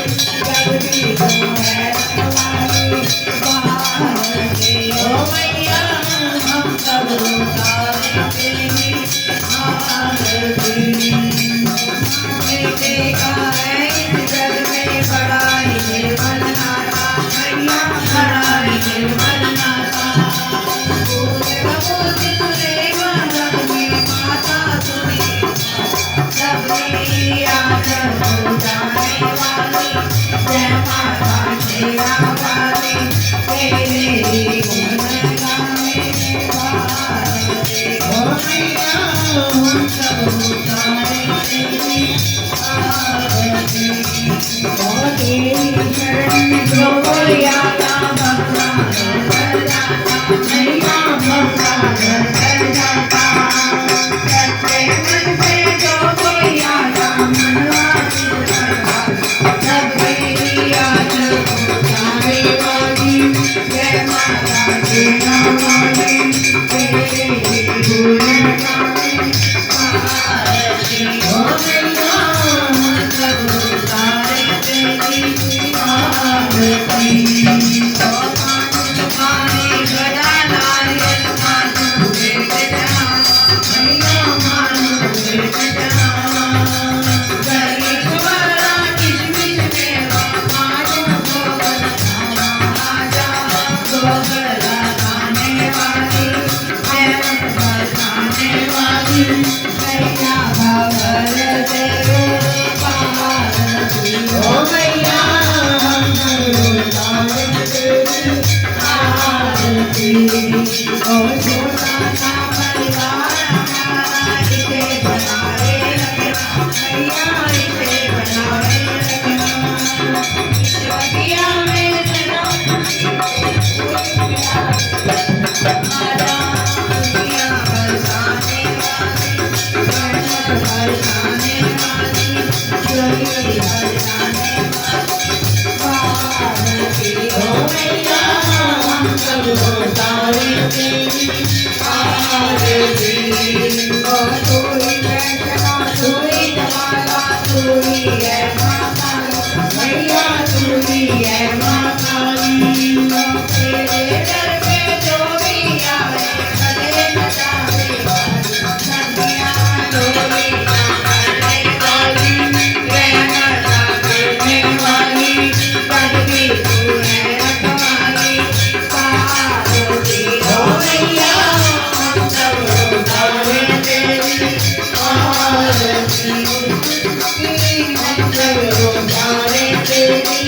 जगदी को है रखवाली भारती हो मैया हम सब उतारे तेरी आरती देखा है इस जग में बड़ा ही निर्मल नाता मैया बड़ा ही निर्मल नाता पूजित सुरेवा लक्ष्मी माता सुनी सबकी आचर बुझाने वाली जय माता शेरा वाली तेरे ही गुण गाने भारती हो मैया हम सब उतारे तेरी आरती ओ तेरी शरण में जो कोई आता भक्ता घर जाता मैया भक्ता घर जाता सच्चे मन से जो कोई आता मनवा सबकी आचर बुझाने वाली जय माता शेरा वाली तेरे ही गुण गाने भारती हो मैया हम सब उतारे तेरी आरती ओ मानु माने गदा नारियल मानु बेच जहाँ मैया मानु बेच जहाँ गरीब वाला किशमिश मेवा मानु गोबर खावा आजा गोबर लगाने वाली प्रेम बरसाने वाली मैया भवर तेरे भारती हो मैया हम सब उतारे तेरी आरती ओ छोटा सा परिवार हमारा इसे बनाए रखना मैया इसे बनाए रखना इस बगिया में सदा आजा दुनिया बरसाने वाली रहमत बरसाने वाली जोड़ी बरसाने वाली भारती हो मैया हम सब उतारे तेरी आरती ओ तू ही वैष्णवा तू ही जमाला तू ही है माता मैया तू ही है माता तेरे दर पे जो भी आए कदे न जावे नदियाँ डोली करने वाली रहमत करने वाली कदवी तू है रखवाली भारती हो मैया हम सब उतारे तेरी आरती हम सब उतारे तेरी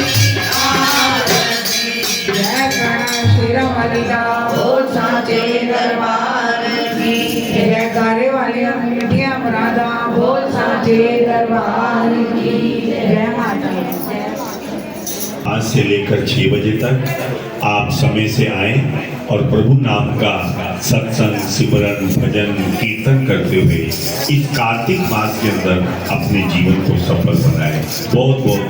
आरती जय गणेश शेरा वाली का बोल साचे दरबार की जयकारे वाली मिठिया मुरादा बोल साचे दरबार की जय माता आज से लेकर 6 बजे तक आप समय से आए और प्रभु नाम का सत्संग सिमरन भजन कीर्तन करते हुए इस कार्तिक मास के अंदर अपने जीवन को सफल बनाए। बहुत बहुत